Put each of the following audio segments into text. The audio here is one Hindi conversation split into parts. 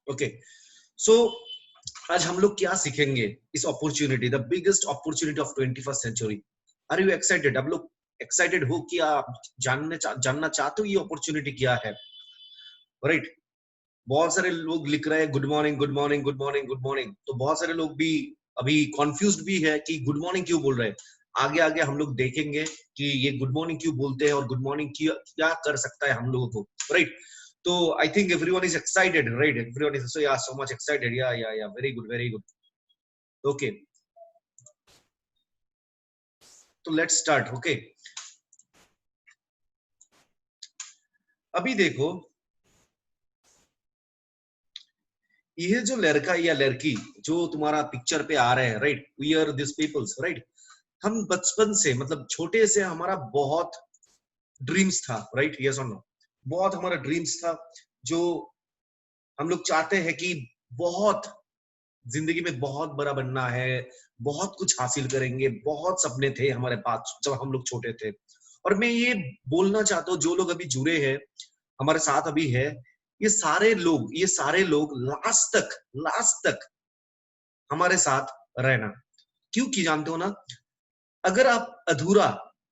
ओके, सो आज हम लोग क्या सीखेंगे इस opportunity, the biggest opportunity of 21st century. Are you excited? आप लोग एक्साइटेड हो कि आप जानना चाहते हो ये अपॉर्चुनिटी क्या है, राइट? बहुत सारे लोग लिख रहे हैं good morning good morning good morning good morning, तो बहुत सारे लोग भी अभी कंफ्यूज्ड भी है कि गुड मॉर्निंग क्यों बोल रहे हैं। आगे आगे हम लोग देखेंगे कि ये गुड मॉर्निंग क्यों बोलते हैं और गुड मॉर्निंग क्या क्या कर सकता है हम लोगों को, राइट? तो I think everyone is excited, right? Everyone is so much excited, yeah very good, very good. Okay, तो लेट्स स्टार्ट। ओके, अभी देखो, ये जो लड़का या लड़की जो तुम्हारा पिक्चर पे आ रहे हैं, right, we are this peoples, right? हम बचपन से, मतलब छोटे से हमारा बहुत ड्रीम्स था, राइट? यस और नो? बहुत हमारा ड्रीम्स था जो हम लोग चाहते हैं कि बहुत जिंदगी में बहुत बड़ा बनना है, बहुत कुछ हासिल करेंगे, बहुत सपने थे हमारे पास जब हम लोग छोटे थे। और मैं ये बोलना चाहता हूँ, जो लोग अभी जुड़े हैं हमारे साथ अभी है, ये सारे लोग लास्ट तक हमारे साथ रहना। क्योंकि जानते हो ना, अगर आप अधूरा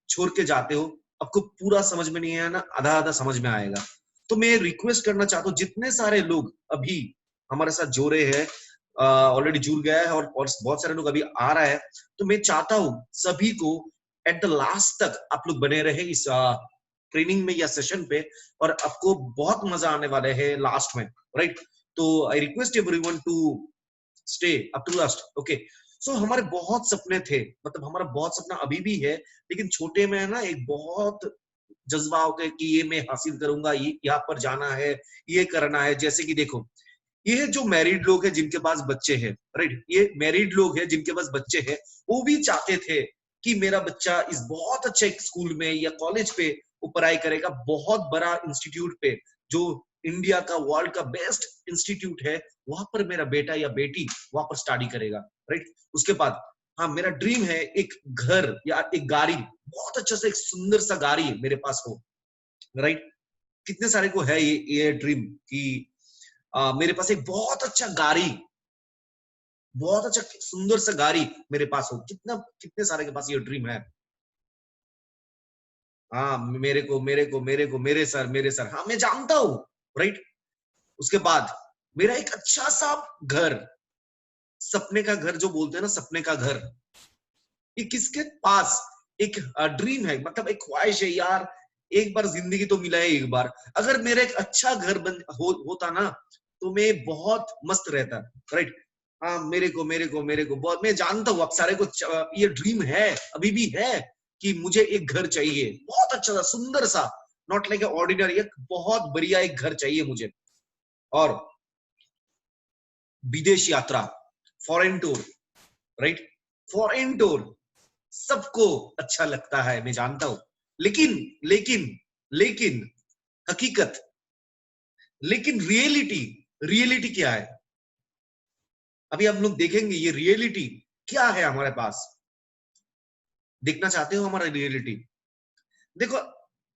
छोड़ के जाते हो, आपको पूरा समझ में नहीं आया ना, आधा आधा समझ में आएगा। तो मैं रिक्वेस्ट करना चाहता हूँ, जितने सारे लोग अभी हमारे साथ जुड़े हैं, ऑलरेडी जुड़ गया है और बहुत सारे लोग अभी आ रहा है, तो मैं चाहता हूँ सभी को एट द लास्ट तक आप लोग बने रहे इस ट्रेनिंग में या सेशन पे, और आपको बहुत मजा आने वाला है लास्ट में, राइट? तो I request everyone to stay up to last. Okay, so हमारे बहुत सपने थे, मतलब हमारा बहुत सपना अभी भी है, लेकिन छोटे में है ना, एक बहुत जज्बा होता है कि ये मैं हासिल करूंगा, ये यहाँ पर जाना है, ये करना है। जैसे कि देखो, ये जो मैरिड लोग हैं जिनके पास बच्चे हैं, राइट, ये मैरिड लोग हैं जिनके पास बच्चे हैं, वो भी चाहते थे कि मेरा बच्चा इस बहुत अच्छे स्कूल में या कॉलेज पे वो पढ़ाई करेगा, बहुत बड़ा इंस्टीट्यूट पे, जो इंडिया का वर्ल्ड का बेस्ट इंस्टीट्यूट है, वहां पर मेरा बेटा या बेटी वहां पर स्टडी करेगा, राइट? उसके बाद हाँ, मेरा ड्रीम है एक घर या एक गाड़ी, बहुत अच्छा सा एक सुंदर सा गाड़ी मेरे पास हो, राइट? कितने सारे को है ये ड्रीम कि मेरे पास एक बहुत अच्छा गाड़ी, बहुत अच्छा सुंदर सा गाड़ी मेरे पास हो। कितने सारे के पास ये ड्रीम है? हाँ, मेरे सर, हाँ मैं जानता हूँ, राइट? उसके बाद मेरा एक अच्छा सा घर, सपने का घर जो बोलते हैं ना, सपने का घर, ये किसके पास एक ड्रीम है, मतलब एक ख्वाहिश है यार, एक बार जिंदगी तो मिला है एक बार, अगर मेरा एक अच्छा घर होता ना, तो मैं बहुत मस्त रहता, राइट? हाँ, मेरे को बहुत, मैं जानता हूँ आप सारे को ये ड्रीम है, अभी भी है, कि मुझे एक घर चाहिए, बहुत अच्छा सा सुंदर सा, नॉट लाइक ऑर्डिनरी, एक बहुत बढ़िया एक घर चाहिए मुझे। और विदेश यात्रा, foreign tour, right? Foreign tour सबको अच्छा लगता है, मैं जानता हूं, लेकिन लेकिन लेकिन हकीकत, लेकिन रियलिटी, रियलिटी क्या है? अभी हम लोग देखेंगे ये रियलिटी क्या है हमारे पास। देखना चाहते हो हमारा रियलिटी? देखो,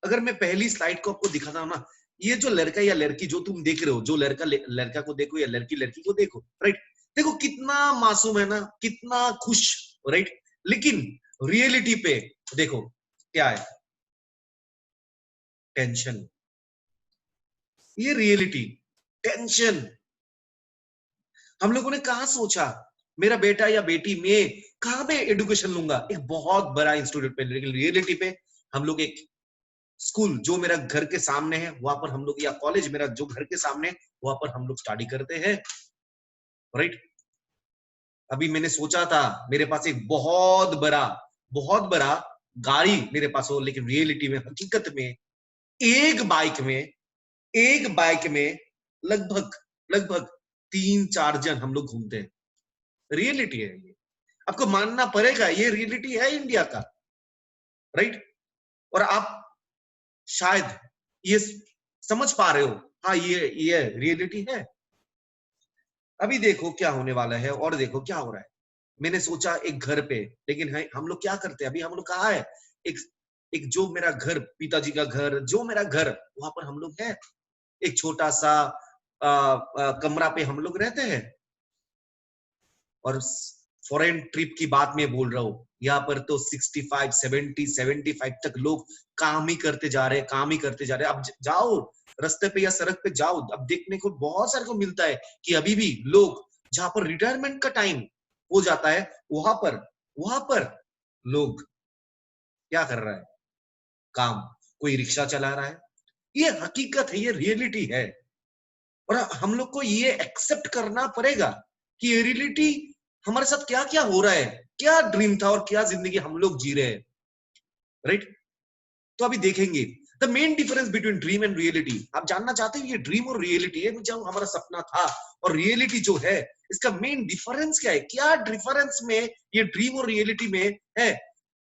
अगर मैं पहली स्लाइड को आपको दिखाता हूं ना, ये जो लड़का या लड़की जो तुम देख रहे हो, जो लड़का लड़का को देखो या लड़की लड़की को देखो, राइट? देखो कितना मासूम है ना, कितना खुश, राइट? लेकिन रियलिटी पे देखो क्या है, टेंशन। ये रियलिटी, टेंशन। हम लोगों ने कहा सोचा मेरा बेटा या बेटी मैं कहां पे एजुकेशन लूंगा, एक बहुत बड़ा इंस्टीट्यूट पे, लेकिन रियलिटी पे हम लोग एक स्कूल जो मेरा घर के सामने है वहां पर हम लोग, या कॉलेज मेरा जो घर के सामने है वहां पर हम लोग स्टडी करते हैं, राइट? अभी मैंने सोचा था मेरे पास एक बहुत बड़ा गाड़ी मेरे पास हो, लेकिन रियलिटी में, हकीकत में, एक बाइक में एक बाइक में लगभग लगभग 3-4 जन हम लोग घूमते हैं। रियलिटी है ये, आपको मानना पड़ेगा, ये रियलिटी है इंडिया का, राइट? और आप शायद ये समझ पा रहे हो, हाँ ये रियलिटी है। अभी देखो क्या होने वाला है, और देखो क्या हो रहा है। मैंने सोचा एक घर पे, लेकिन हम लोग क्या करते हैं, अभी हम लोग कहा है, एक एक जो मेरा घर, पिताजी का घर, जो मेरा घर, वहां पर हम लोग है एक छोटा सा कमरा पे हम लोग रहते हैं। और फॉरेन ट्रिप की बात मैं बोल रहा हूँ, यहाँ पर तो 65, 70, 75 तक लोग काम ही करते जा रहे हैं, काम ही करते जा रहे हैं। अब जाओ रास्ते पे या सड़क पे जाओ, अब देखने को बहुत सारे को मिलता है कि अभी भी लोग जहां पर रिटायरमेंट का टाइम हो जाता है, वहां पर लोग क्या कर रहा है? काम। कोई रिक्शा चला रहा है। ये हकीकत है, ये रियलिटी है। और हम लोग को ये एक्सेप्ट करना पड़ेगा कि ये रियलिटी हमारे साथ क्या क्या हो रहा है, क्या ड्रीम था और क्या जिंदगी हम लोग जी रहे हैं, राइट? तो अभी देखेंगे the main difference between dream and reality. आप जानना चाहते हो ये ड्रीम और रियलिटी, ये जो हमारा सपना था और रियलिटी जो है, इसका मेन डिफरेंस क्या है? क्या डिफरेंस में ये ड्रीम और रियलिटी में है?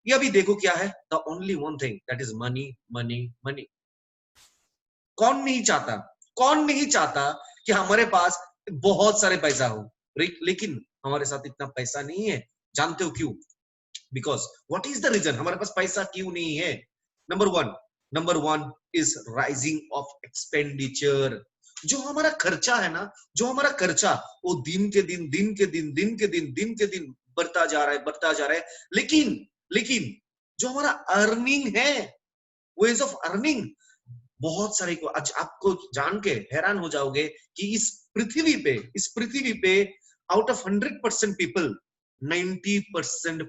ये अभी देखो क्या है। The only one thing that is money, money, money. कौन नहीं चाहता कि हमारे पास बहुत सारे पैसा हो, लेकिन हमारे साथ इतना पैसा नहीं है। जानते हो क्यों? Because what is the reason हमारे पास पैसा क्यों नहीं है? Number one is rising of expenditure. जो हमारा खर्चा है ना, जो हमारा खर्चा, वो दिन के दिन बढ़ता जा रहा है। लेकिन जो हमारा अर्निंग है, वेज ऑफ अर्निंग, बहुत सारे को आज आपको जान के हैरान हो जाओगे कि इस पृथ्वी पे out of 100% people, 90%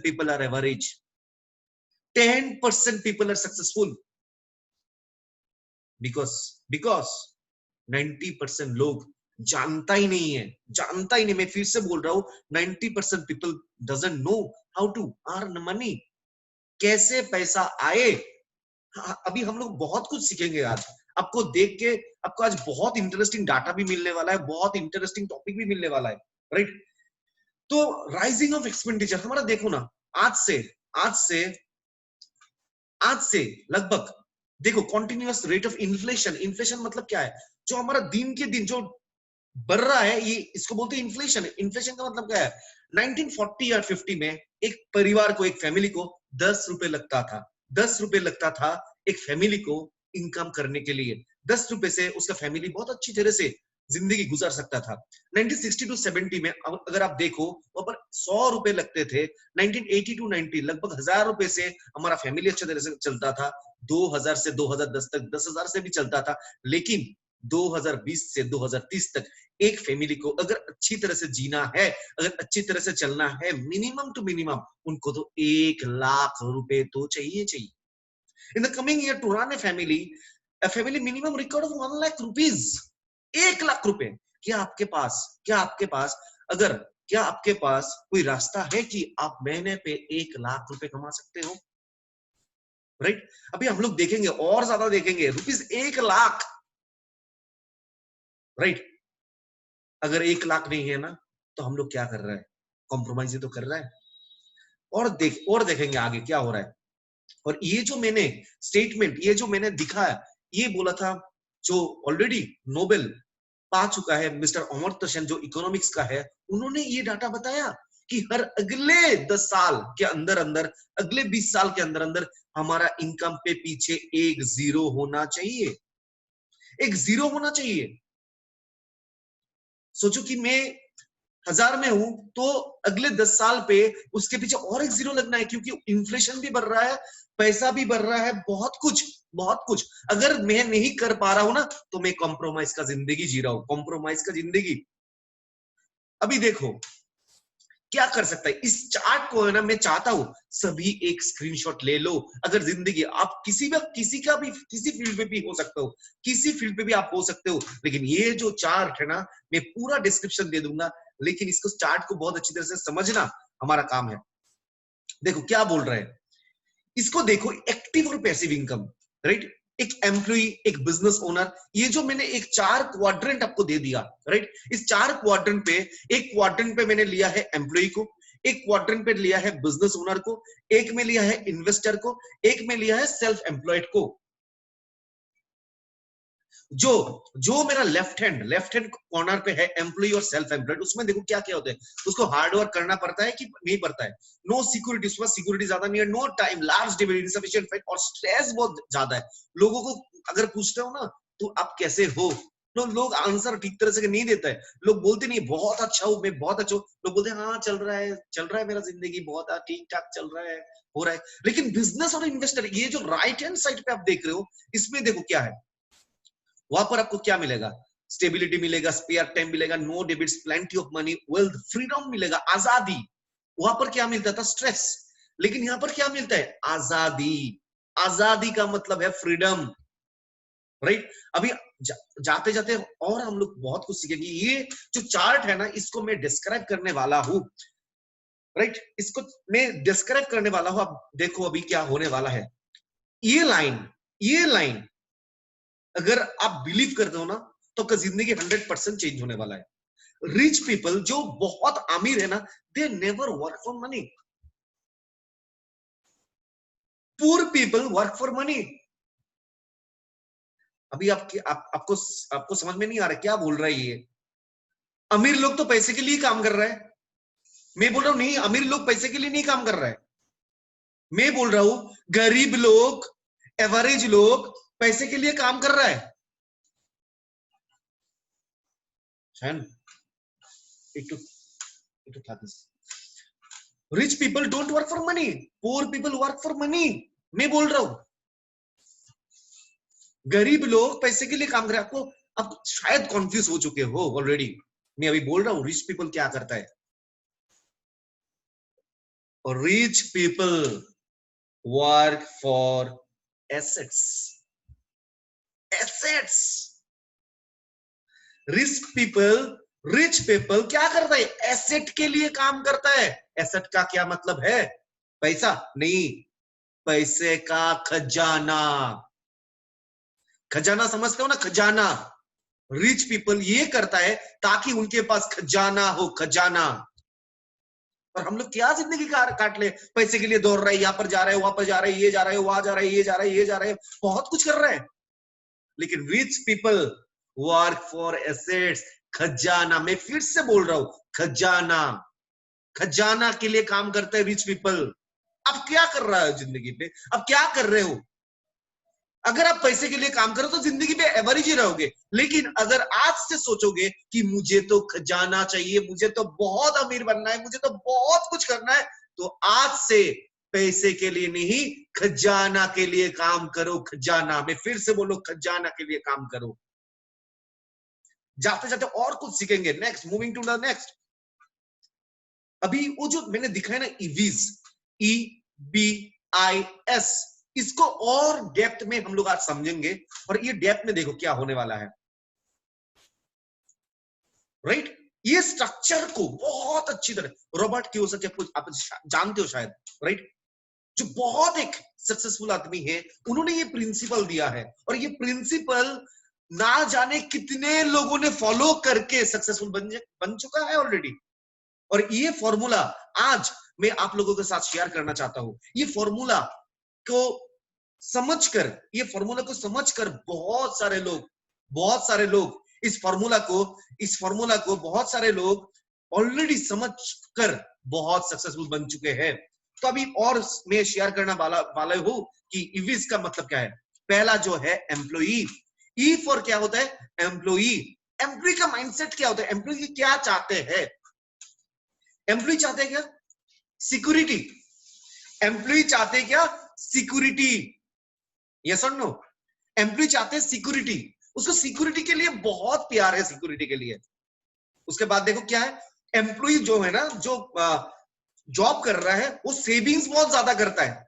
people are average, 10% people are successful. Because 90% लोग जानता ही नहीं। मैं फिर से बोल रहा हूं, 90% people doesn't know how to earn money, कैसे पैसा आए। अभी हम लोग बहुत कुछ सीखेंगे आज। आपको देख के आपको आज बहुत इंटरेस्टिंग डाटा भी मिलने वाला है, बहुत इंटरेस्टिंग टॉपिक भी मिलने वाला है, राइट? तो राइजिंग ऑफ एक्सपेंडिचर हमारा देखो ना, आज से आज से लगभग देखो continuous rate of inflation. Inflation मतलब क्या है? जो हमारा दिन के दिन जो बढ़ रहा है, ये इसको बोलते हैं इन्फ्लेशन। इन्फ्लेशन का मतलब क्या है? 1940 या 50 में एक परिवार को, एक फैमिली को 10 रुपए लगता था। 10 रुपए लगता था एक फैमिली को इनकम करने के लिए। 10 रुपए से उसका फैमिली बहुत अच्छी तरह से जिंदगी गुजार सकता था। 1960 टू 70 में अगर आप देखो, वहां पर 100 रुपए लगते थे। 1980 टू 90 लगभग 1000 रुपए से हमारा फैमिली अच्छी तरह से चलता था। 2000 से 2010 तक 10,000 से भी चलता था। लेकिन 2020 से 2030 तक एक फैमिली को अगर अच्छी तरह से जीना है, अगर अच्छी तरह से चलना है, मिनिमम टू मिनिमम उनको तो 1 लाख रुपए तो चाहिए। In the coming year to run a family minimum record of 1 lakh rupees, 1 lakh रुपए। क्या आपके पास कोई रास्ता है कि आप महीने पे 1 लाख रुपए कमा सकते हो? राइट? अभी हम लोग देखेंगे और ज्यादा देखेंगे, रुपीज 1 लाख, राइट? अगर 1 लाख नहीं है ना, तो हम लोग क्या कर रहे हैं? कॉम्प्रोमाइज ही तो कर रहा है। और देखेंगे आगे क्या हो रहा है। और ये जो मैंने स्टेटमेंट, ये जो मैंने दिखाया, ये बोला था जो ऑलरेडी नोबेल पा चुका है मिस्टर अमर्त्य सेन, जो इकोनॉमिक्स का है। उन्होंने ये डाटा बताया कि हर अगले 10 साल के अंदर अंदर, अगले 20 साल के अंदर अंदर हमारा इनकम पे पीछे एक जीरो होना चाहिए। एक जीरो होना चाहिए। सोचो कि मैं 1000 में हूं, तो अगले 10 साल पे उसके पीछे और एक जीरो लगना है, क्योंकि इन्फ्लेशन भी बढ़ रहा है, पैसा भी बढ़ रहा है, बहुत कुछ। अगर मैं नहीं कर पा रहा हूं ना, तो मैं कॉम्प्रोमाइज का जिंदगी जी रहा हूं, कॉम्प्रोमाइज का जिंदगी। अभी देखो क्या कर सकता है इस चार्ट को, है ना, मैं चाहता हूं सभी एक स्क्रीनशॉट ले लो। अगर जिंदगी आप किसी फील्ड में भी हो सकते हो, किसी फील्ड पे भी आप हो सकते हो, लेकिन ये जो चार्ट है ना, मैं पूरा डिस्क्रिप्शन दे दूंगा, लेकिन इसको चार्ट को बहुत अच्छी तरह से समझना हमारा काम है। देखो क्या बोल रहे हैं, इसको देखो, एक्टिव और पैसिव इनकम, राइट? एक एम्प्लॉय, एक बिजनेस ओनर, ये जो मैंने एक 4 क्वाड्रेंट आपको दे दिया, राइट? इस 4 क्वाड्रेंट पे, एक क्वाड्रेंट पे मैंने लिया है एम्प्लॉय को, एक क्वाड्रेंट पे लिया है बिजनेस ओनर को, एक में लिया है इन्वेस्टर को, एक में लिया है सेल्फ एम्प्लॉयड को। जो मेरा लेफ्ट हैंड कॉर्नर पे है एम्प्लॉय और सेल्फ एम्प्लॉयड, उसमें देखो क्या क्या होता है। उसको हार्ड वर्क करना पड़ता है कि नहीं पड़ता है? नो सिक्योरिटी, उसमें सिक्योरिटी ज्यादा नहीं है, no time, large dividend, insufficient fight, और स्ट्रेस बहुत ज्यादा है। लोगों को अगर पूछते हो ना तो आप कैसे हो? तो लोग आंसर ठीक तरह से नहीं देता है। लोग बोलते नहीं बहुत अच्छा हूँ, मैं बहुत अच्छा हूँ। लोग बोलते हैं हाँ चल रहा है मेरा जिंदगी बहुत ठीक ठाक चल रहा है, हो रहा है। लेकिन बिजनेस और इन्वेस्टर, ये जो राइट हैंड साइड पे आप देख रहे हो, इसमें देखो क्या है। वहां पर आपको क्या मिलेगा? स्टेबिलिटी मिलेगा, स्पेयर टाइम मिलेगा, no debits, plenty of money, wealth, freedom मिलेगा, आजादी। वहां पर क्या मिलता था? स्ट्रेस। लेकिन यहां पर क्या मिलता है? आजादी। आजादी का मतलब है फ्रीडम, राइट? अभी जाते जाते और हम लोग बहुत कुछ सीखेंगे। ये जो चार्ट है ना, इसको मैं डिस्क्राइब करने वाला हूं, राइट? इसको मैं डिस्क्राइब करने वाला हूं। आप देखो अभी क्या होने वाला है। ये लाइन अगर आप बिलीव करते हो ना, तो आपका जिंदगी 100% चेंज होने वाला है। रिच पीपल जो बहुत अमीर है ना, they never work for money. Poor people work for money. अभी आपको समझ में नहीं आ रहा क्या बोल रहा है ये? अमीर लोग तो पैसे के लिए काम कर रहा है। मैं बोल रहा हूं नहीं, अमीर लोग पैसे के लिए नहीं काम कर रहा है। मैं बोल रहा हूं गरीब लोग, एवरेज लोग पैसे के लिए काम कर रहा है। Rich people don't work for money, poor people work for money. मैं बोल रहा हूं गरीब लोग पैसे के लिए काम कर रहे हैं। आपको आप शायद कंफ्यूज हो चुके हो ऑलरेडी। मैं अभी बोल रहा हूं रिच पीपल क्या करता है। Rich people work for assets. Assets. Rich people क्या करता है? एसेट के लिए काम करता है। एसेट का क्या मतलब है? पैसा नहीं, पैसे का खजाना। खजाना समझते हो ना? खजाना। रिच पीपल ये करता है ताकि उनके पास खजाना हो, खजाना। और हम लोग क्या जिंदगी काट ले, पैसे के लिए दौड़ रहे हैं, यहां पर जा रहे हैं, वहां पर जा रहे हैं, ये जा रहे हैं, वहां जा रहे हैं, ये जा रहे हैं, ये जा रहे हैं, बहुत कुछ कर रहे हैं। लेकिन rich people work for assets. खजाना, मैं फिर से बोल रहा हूं, खजाना। खजाना के लिए काम करते हैं रिच पीपल। अब क्या कर रहा है जिंदगी पे? अब क्या कर रहे हो? अगर आप पैसे के लिए काम करो तो जिंदगी पे एवरेज ही रहोगे। लेकिन अगर आज से सोचोगे कि मुझे तो खजाना चाहिए, मुझे तो बहुत अमीर बनना है, मुझे तो बहुत कुछ करना है, तो आज से पैसे के लिए नहीं, खजाना के लिए काम करो। खजाना, मैं फिर से बोलो, खजाना के लिए काम करो। जाते जाते और कुछ सीखेंगे। Next, moving to the next. अभी वो जो मैंने दिखाया ना, ईवीज, EBIS, इसको और डेप्थ में हम लोग आज समझेंगे। और ये डेप्थ में देखो क्या होने वाला है, राइट? ये स्ट्रक्चर को बहुत अच्छी तरह रॉबर्ट कियोसाकी, आप जानते हो शायद, राइट? जो बहुत एक सक्सेसफुल आदमी है, उन्होंने ये प्रिंसिपल दिया है। और ये प्रिंसिपल ना जाने कितने लोगों ने फॉलो करके सक्सेसफुल बन चुका है ऑलरेडी। और ये फॉर्मूला आज मैं आप लोगों के साथ शेयर करना चाहता हूं। को समझकर ये फॉर्मूला को समझकर बहुत सारे लोग इस फॉर्मूला को बहुत सारे लोग ऑलरेडी समझकर बहुत सक्सेसफुल बन चुके हैं। तो अभी और मैं शेयर करना वाला हूं कि इविस का मतलब क्या है। पहला जो है एम्प्लॉई। ई फॉर क्या होता है? एम्प्लॉई। एम्प्लॉई का माइंडसेट क्या होता है? एम्प्लॉई क्या चाहते हैं? एम्प्लॉय चाहते हैं क्या? सिक्योरिटी। एम्प्लॉय चाहते हैं क्या? सिक्योरिटी। यस और नो? एम्प्लॉय चाहते हैं सिक्योरिटी। उसको सिक्योरिटी के लिए बहुत प्यार है, सिक्योरिटी के लिए। उसके बाद देखो क्या है, एम्प्लॉय जो है ना, जो जॉब कर रहा है, वो सेविंग्स बहुत ज्यादा करता है।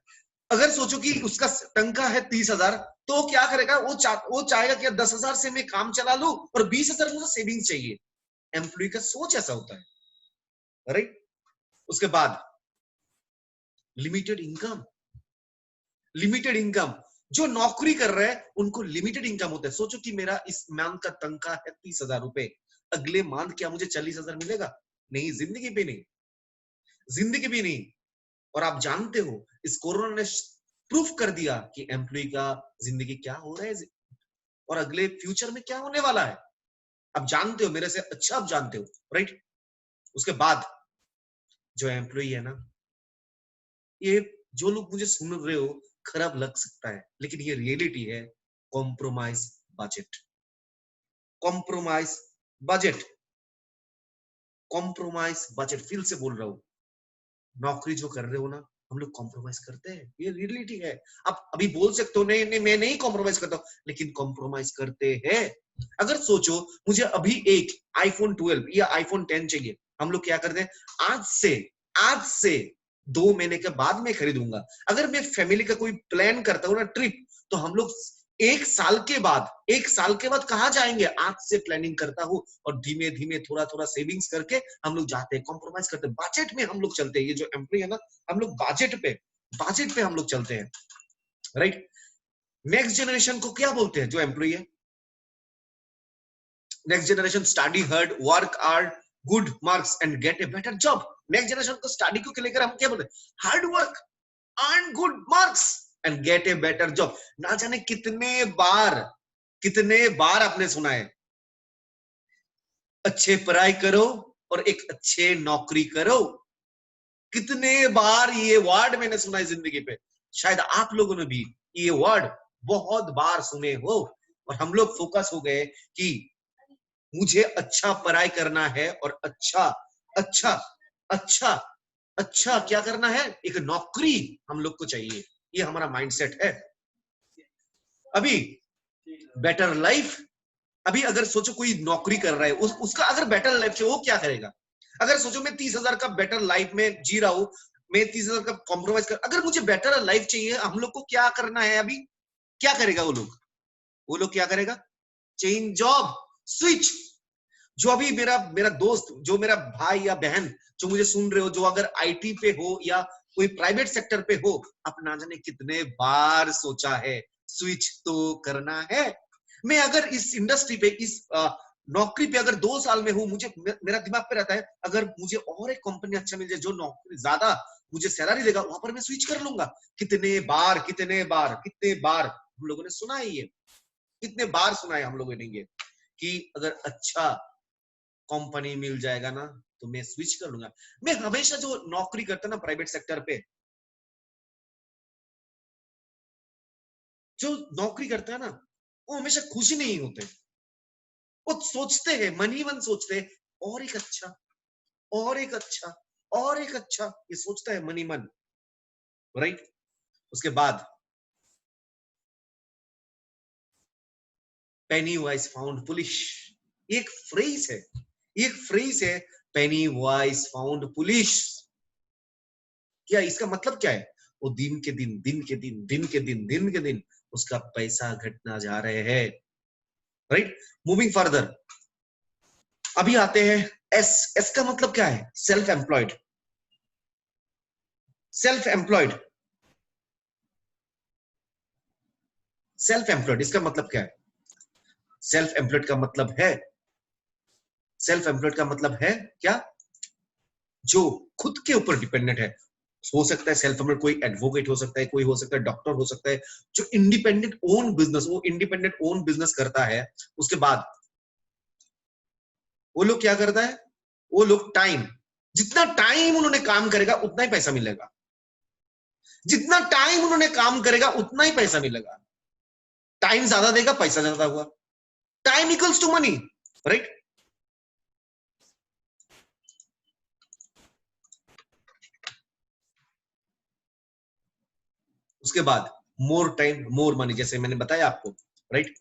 अगर सोचो कि उसका तनख्वाह है 30,000, तो वो क्या करेगा? वो चाहेगा कि 10,000 से मैं काम चला लूं और 20,000 मुझे सेविंग्स चाहिए। एम्प्लॉय का सोच ऐसा होता है, राइट? उसके बाद लिमिटेड इनकम। लिमिटेड इनकम, जो नौकरी कर रहे हैं उनको लिमिटेड इनकम होता है। सोचो कि मेरा इस मंथ का तनख्वाह है 30,000 रुपए, अगले मंथ क्या मुझे 40,000 मिलेगा? नहीं, जिंदगी भी नहीं, जिंदगी भी नहीं। और आप जानते हो, इस कोरोना ने प्रूफ कर दिया कि एम्प्लॉय का जिंदगी क्या हो रहा है और अगले फ्यूचर में क्या होने वाला है। आप जानते हो, मेरे से अच्छा आप जानते हो, राइट? उसके बाद जो एम्प्लॉय है ना, ये जो लोग मुझे सुन रहे हो, खराब लग सकता है, लेकिन ये रियलिटी है। Compromise budget, compromise budget, compromise budget. फिर से बोल रहा हूं, नौकरी जो कर रहे हो ना, हम लोग कॉम्प्रोमाइज करते हैं, ये रियलिटी है। आप अभी बोल सकते हो नहीं नहीं मैं नहीं कॉम्प्रोमाइज करता हूं, लेकिन कॉम्प्रोमाइज करते हैं। अगर सोचो मुझे अभी एक आईफोन 12 या आईफोन 10 चाहिए, हम लोग क्या करते हैं, आज से 2 महीने के बाद मैं खरीदूंगा। अगर मैं फैमिली का कोई प्लान करता हूँ ना, ट्रिप, तो हम लोग 1 साल के बाद कहाँ जाएंगे, आज से प्लानिंग करता हूँ, और धीमे धीमे थोड़ा थोड़ा सेविंग्स करके हम लोग जाते हैं, कॉम्प्रोमाइज करते हैं, बजट में हम लोग चलते हैं। ये जो एम्प्लॉय है ना, हम लोग बजट पे हम लोग चलते हैं, राइट। नेक्स्ट जनरेशन को क्या बोलते हैं जो एम्प्लॉय है, next generation study hard, work hard, good marks and gate a better job. Next generation को स्टडी को लेकर हम क्या बोलते हैं, hard work, earn good marks and gate a better job. ना जाने कितने बार आपने सुना है, अच्छे पढ़ाई करो और एक अच्छे नौकरी करो। कितने बार ये वर्ड मैंने सुना है जिंदगी पे, शायद आप लोगों ने भी ये वर्ड बहुत बार सुने हो। और हम लोग फोकस हो गए कि मुझे अच्छा पढ़ाई करना है और अच्छा अच्छा अच्छा अच्छा क्या करना है, एक नौकरी हम लोग को चाहिए, ये हमारा माइंडसेट है। अभी बेटर लाइफ, अभी अगर सोचो कोई नौकरी कर रहा है, उसका अगर बेटर लाइफ चाहिए, वो क्या करेगा। अगर सोचो मैं 30,000 का बेटर लाइफ में जी रहा हूं, मैं 30,000 का कॉम्प्रोमाइज कर, अगर मुझे बेटर लाइफ चाहिए, हम लोग को क्या करना है, अभी क्या करेगा वो लोग क्या करेगा, चेंज जॉब, स्विच। जो अभी मेरा मेरा दोस्त, जो मेरा भाई या बहन जो मुझे सुन रहे हो, जो अगर आईटी पे हो या कोई प्राइवेट सेक्टर पे हो, आप ना जाने कितने बार सोचा है, स्विच तो करना है। मैं अगर इस इंडस्ट्री पे, इस नौकरी पे अगर 2 साल में हूं, मुझे मेरा दिमाग पे रहता है, अगर मुझे और एक कंपनी अच्छा मिल जाए जो नौकरी ज्यादा मुझे सैलरी देगा, वहां पर मैं स्विच कर लूंगा। कितने बार हम लोगों ने सुना है ये, कितने बार सुना है हम लोगों ने ये, कि अगर अच्छा कंपनी मिल जाएगा ना, तो मैं स्विच कर लूंगा। मैं हमेशा जो नौकरी करता ना प्राइवेट सेक्टर पे, जो नौकरी करता है ना, वो हमेशा खुश नहीं होते। वो सोचते हैं, मन ही मन सोचते हैं, और एक अच्छा, और एक अच्छा, और एक अच्छा, ये सोचता है मन ही मन, राइट। उसके बाद पेनी वाइज फाउंड पुलिश, एक फ्रेज है, एक फ्रेज है, पेनी वाइज फाउंड पुलिश। क्या इसका मतलब क्या है, वो दिन के दिन उसका पैसा घटना जा रहे हैं, राइट। मूविंग फर्दर, अभी आते हैं एस। एस का मतलब क्या है, self employed. Self employed, self employed इसका मतलब क्या है, सेल्फ एम्प्लॉयड का मतलब है, सेल्फ एम्प्लॉयड का मतलब है क्या, जो खुद के ऊपर डिपेंडेंट है। हो सकता है सेल्फ एम्प्लॉयड कोई एडवोकेट हो सकता है, कोई हो सकता है डॉक्टर हो सकता है, जो इंडिपेंडेंट ओन बिजनेस, वो इंडिपेंडेंट ओन बिजनेस करता है। उसके बाद वो लोग क्या करता है, वो लोग टाइम, जितना टाइम उन्होंने काम करेगा उतना ही पैसा मिलेगा, जितना टाइम उन्होंने काम करेगा उतना ही पैसा मिलेगा। टाइम ज्यादा देगा, पैसा ज्यादा हुआ, time equals to money, right. उसके बाद मोर टाइम मोर मनी, जैसे मैंने बताया आपको, राइट।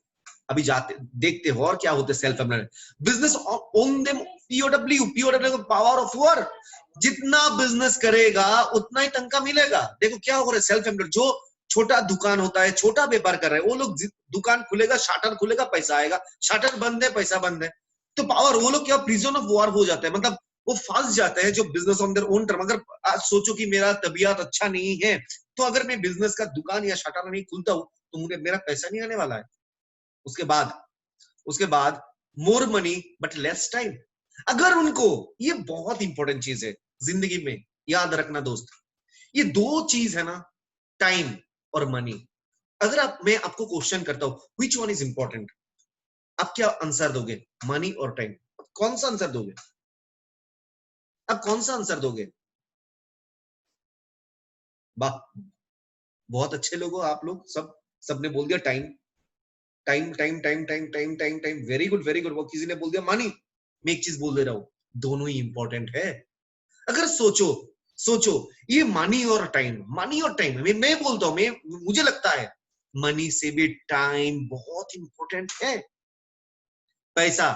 अभी जाते देखते हो और क्या होते, self employed business own them, POW, POW power of work, जितना बिजनेस करेगा उतना ही तनख्वाह मिलेगा। देखो क्या हो रहा है, सेल्फ एम्प्लॉयड जो छोटा दुकान होता है, छोटा व्यापार कर रहे हैं, वो लोग दुकान खुलेगा, शाटर खुलेगा, पैसा आएगा, शाटर बंद है, पैसा बंद है, तो पावर, वो लोग क्या प्रिजन ऑफ वॉर हो जाते हैं, मतलब वो फंस जाते हैं, जो business on their own term. अगर आज सोचो कि मेरा तबीयत अच्छा नहीं है, तो अगर मैं बिजनेस का दुकान या शटर नहीं खुलता हूं, तो मुझे मेरा पैसा नहीं आने वाला है। उसके बाद more money but less time. अगर उनको, ये बहुत इंपॉर्टेंट चीज है जिंदगी में, याद रखना दोस्त, ये दो चीज है ना, टाइम और मनी। अगर मैं आपको क्वेश्चन करता हूं विच वन इज इंपॉर्टेंट, आप क्या आंसर दोगे, मनी और टाइम, कौन सा आंसर दोगे, आप कौन सा आंसर दोगे। वाह, बहुत अच्छे लोग हो आप लोग, सबने बोल दिया time. Time time time time time time time, very good very good. वो किसी ने बोल दिया मनी, मैं एक चीज बोल दे रहा हूं, दोनों ही इंपॉर्टेंट है। अगर सोचो सोचो, ये मनी और टाइम, मैं बोलता हूं, मैं मुझे लगता है मनी से भी टाइम बहुत इंपॉर्टेंट है। पैसा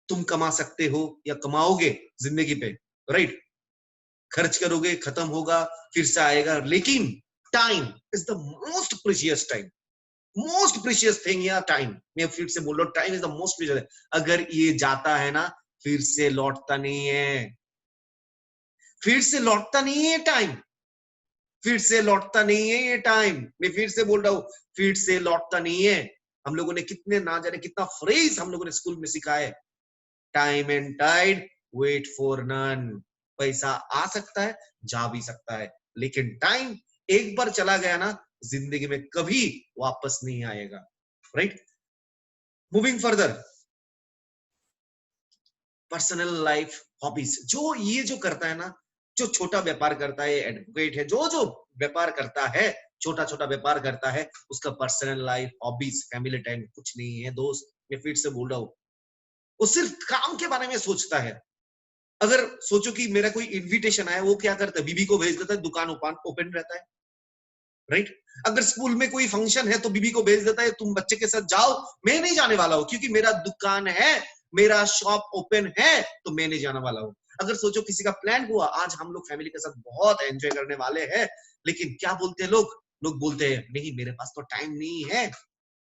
तुम कमा सकते हो या कमाओगे जिंदगी पे, राइट? खर्च करोगे, खत्म होगा, फिर से आएगा, लेकिन time is the most precious time, most precious thing या टाइम। मैं फिर से बोल रहा हूँ, time is the most precious. अगर ये जाता है ना, फिर से लौटता नहीं है, फिर से लौटता नहीं है टाइम, फिर से लौटता नहीं है ये टाइम। मैं फिर से बोल रहा हूं, फिर से लौटता नहीं है। हम लोगों ने कितने ना जाने कितना फ्रेज हम लोगों ने स्कूल में सीखा है, time and tide wait for none. पैसा आ सकता है, जा भी सकता है, लेकिन टाइम एक बार चला गया ना, जिंदगी में कभी वापस नहीं आएगा, right? Moving further, personal life, hobbies. जो ये जो करता है ना, जो छोटा व्यापार करता है, एडवोकेट है, जो जो व्यापार करता है, छोटा छोटा व्यापार करता है, उसका personal life, hobbies, family time कुछ नहीं है दोस्त। मैं फिर से बोल रहा हूँ, वो सिर्फ काम के बारे में सोचता है। अगर सोचो कि मेरा कोई इनविटेशन आया, वो क्या करता है, बीबी को भेज देता है, दुकान ओपन रहता है, राइट? अगर स्कूल में कोई फंक्शन है तो बीबी को भेज देता है, तुम बच्चे के साथ जाओ, मैं नहीं जाने वाला हूं क्योंकि मेरा दुकान है, मेरा शॉप ओपन है, तो मैं नहीं जाने वाला हूं। अगर सोचो किसी का प्लान हुआ, आज हम लोग फैमिली के साथ बहुत एंजॉय करने वाले हैं, लेकिन क्या बोलते हैं लोग, लोग बोलते हैं नहीं मेरे पास तो टाइम नहीं है।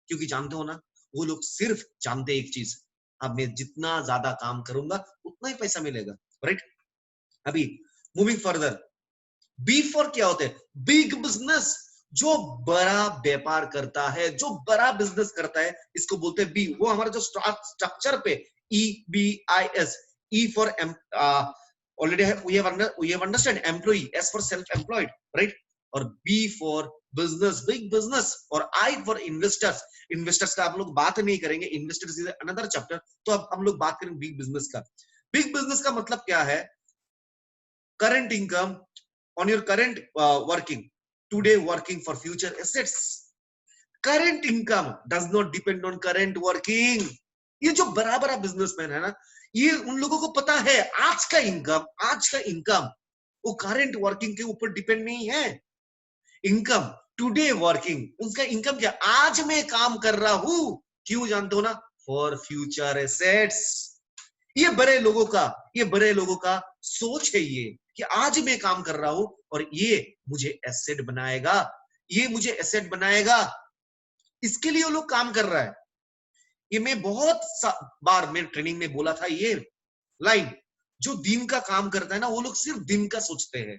क्योंकि जानते हो ना, वो लोग सिर्फ जानते हैं एक चीज, अब मैं जितना ज्यादा काम करूंगा उतना ही पैसा मिलेगा, राइट? अभी मूविंग फर्दर, बी फॉर क्या होते हैं, बिग बिजनेस। जो बड़ा व्यापार करता है, जो बड़ा बिजनेस करता है, इसको बोलते हैं बी। वो हमारा जो स्ट्रक्चर पे E B I S, E for already है, we have understand employ, S for self employed, right? और B for business, big business, और आई फॉर इन्वेस्टर्स। इन्वेस्टर्स का आप लोग बात नहीं करेंगे, इन्वेस्टर्स इज अनदर चैप्टर। तो अब हम लोग बात करेंगे बिग बिजनेस का। बिग बिजनेस का मतलब क्या है, current income on your current working, today working for future assets. Current income does not depend on current working. ये जो बड़ा बड़ा बिजनेसमैन है ना, ये उन लोगों को पता है आज का इनकम वो करंट वर्किंग के ऊपर डिपेंड नहीं है। इनकम टुडे वर्किंग, उसका इनकम क्या, आज मैं काम कर रहा हूं, क्यों जानते हो ना, फॉर फ्यूचर एसेट्स। ये बड़े लोगों का, ये बड़े लोगों का सोच है ये, कि आज मैं काम कर रहा हूं और ये मुझे एसेट बनाएगा, ये मुझे एसेट बनाएगा, इसके लिए वो लोग काम कर रहा है। ये मैं बहुत बार मेरे ट्रेनिंग में बोला था ये लाइन, जो दिन का काम करता है ना, वो लोग सिर्फ दिन का सोचते हैं,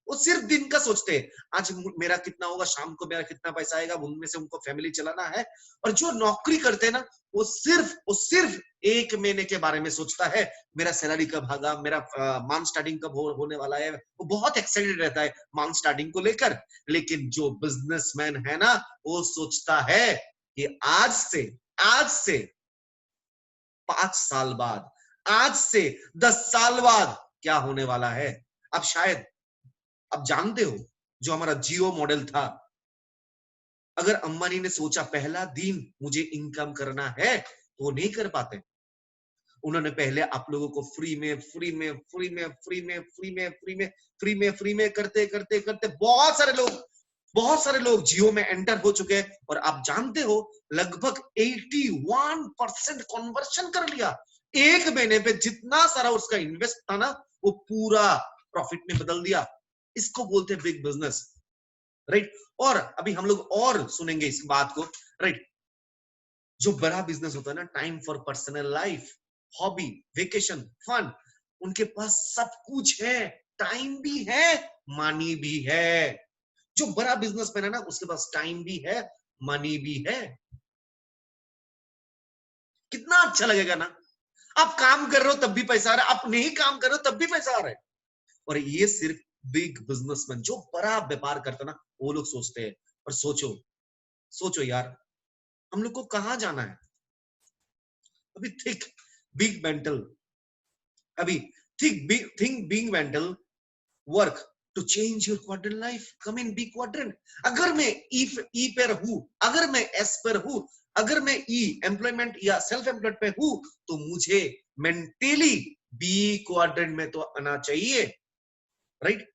वो सिर्फ दिन का सोचते हैं, आज मेरा कितना होगा, शाम को मेरा कितना पैसा आएगा, उनमें से उनको फैमिली चलाना है। और जो नौकरी करते हैं ना, वो सिर्फ एक महीने के बारे में सोचता है, मेरा सैलरी कब आएगा, मेरा मंथ स्टार्टिंग कब होने वाला है, वो बहुत एक्साइटेड रहता है मंथ स्टार्टिंग को लेकर। लेकिन जो बिजनेसमैन है ना, वो सोचता है कि आज से 5 साल बाद, आज से 10 साल बाद क्या होने वाला है। अब शायद अब जानते हो, जो हमारा जियो मॉडल था, अगर अंबानी ने सोचा पहला दिन मुझे इनकम करना है, तो वो नहीं कर पाते। उन्होंने पहले आप लोगों को फ्री में करते करते करते बहुत सारे लोग जियो में एंटर हो चुके हैं। और आप जानते हो, लगभग 81% कन्वर्शन कर लिया। एक महीने पे जितना सारा उसका इन्वेस्ट था ना, वो पूरा प्रॉफिट में बदल दिया। इसको बोलते हैं बिग बिजनेस, राइट? और अभी हम लोग और सुनेंगे इस बात को, राइट? जो बड़ा बिजनेस होता है ना, time for personal life, hobby, vacation, fun, उनके पास सब कुछ है, टाइम भी है, मनी भी है। जो बड़ा बिजनेसमैन है ना, उसके पास टाइम भी है, मनी भी है। कितना अच्छा लगेगा ना, आप काम कर रहे हो तब भी पैसा आ रहा है, आप नहीं काम कर रहे हो तब भी पैसा आ रहा है। और ये सिर्फ बिग बिजनेसमैन, जो बड़ा व्यापार करता है ना, वो लोग सोचते हैं। और सोचो सोचो यार, हम लोग को कहां जाना है। अभी थिक बिग मेंटल, अभी think big mental work to change your quadrant life, come in B quadrant. अगर मैं ई पे हूं, अगर मैं एस पर हूं, अगर मैं ई एम्प्लॉयमेंट या सेल्फ एम्प्लॉयड पे हूं तो मुझे मेंटली बी क्वाड्रेंट में तो आना चाहिए, राइट?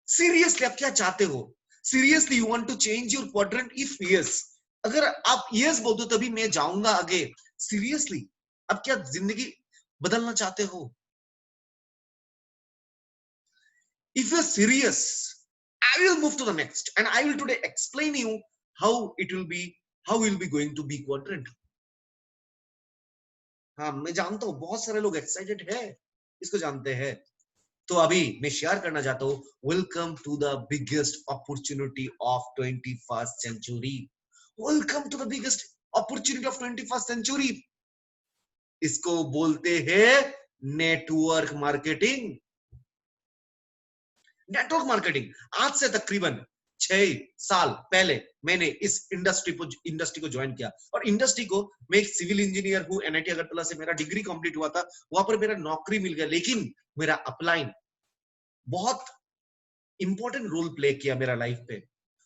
सीरियसली आप क्या चाहते हो? Seriously you want to change your quadrant? If yes, अगर आप यस बोल दो तभी मैं जाऊंगा आगे। सीरियसली आप क्या जिंदगी बदलना चाहते हो? If you're serious, I will move to the next and I will today explain you how it will be, how will be going to be quadrant. हाँ, मैं जानता हूँ बहुत सारे लोग एक्साइटेड है, इसको जानते हैं। तो अभी मैं शेयर करना चाहता हूँ, welcome to the biggest opportunity of 21st century. Welcome to the biggest opportunity of 21st century. इसको बोलते हैं नेटवर्क मार्केटिंग। नेटवर्क मार्केटिंग आज से तकरीबन 6 साल पहले मैंने इस इंडस्ट्री को ज्वाइन किया। और इंडस्ट्री को, मैं एक सिविल इंजीनियर हूँ, एनआईटी अगरतला से मेरा डिग्री कंप्लीट हुआ था, वहां पर मेरा नौकरी मिल गया। लेकिन मेरा अपलाइन बहुत इंपॉर्टेंट रोल प्ले किया मेरा लाइफ पे।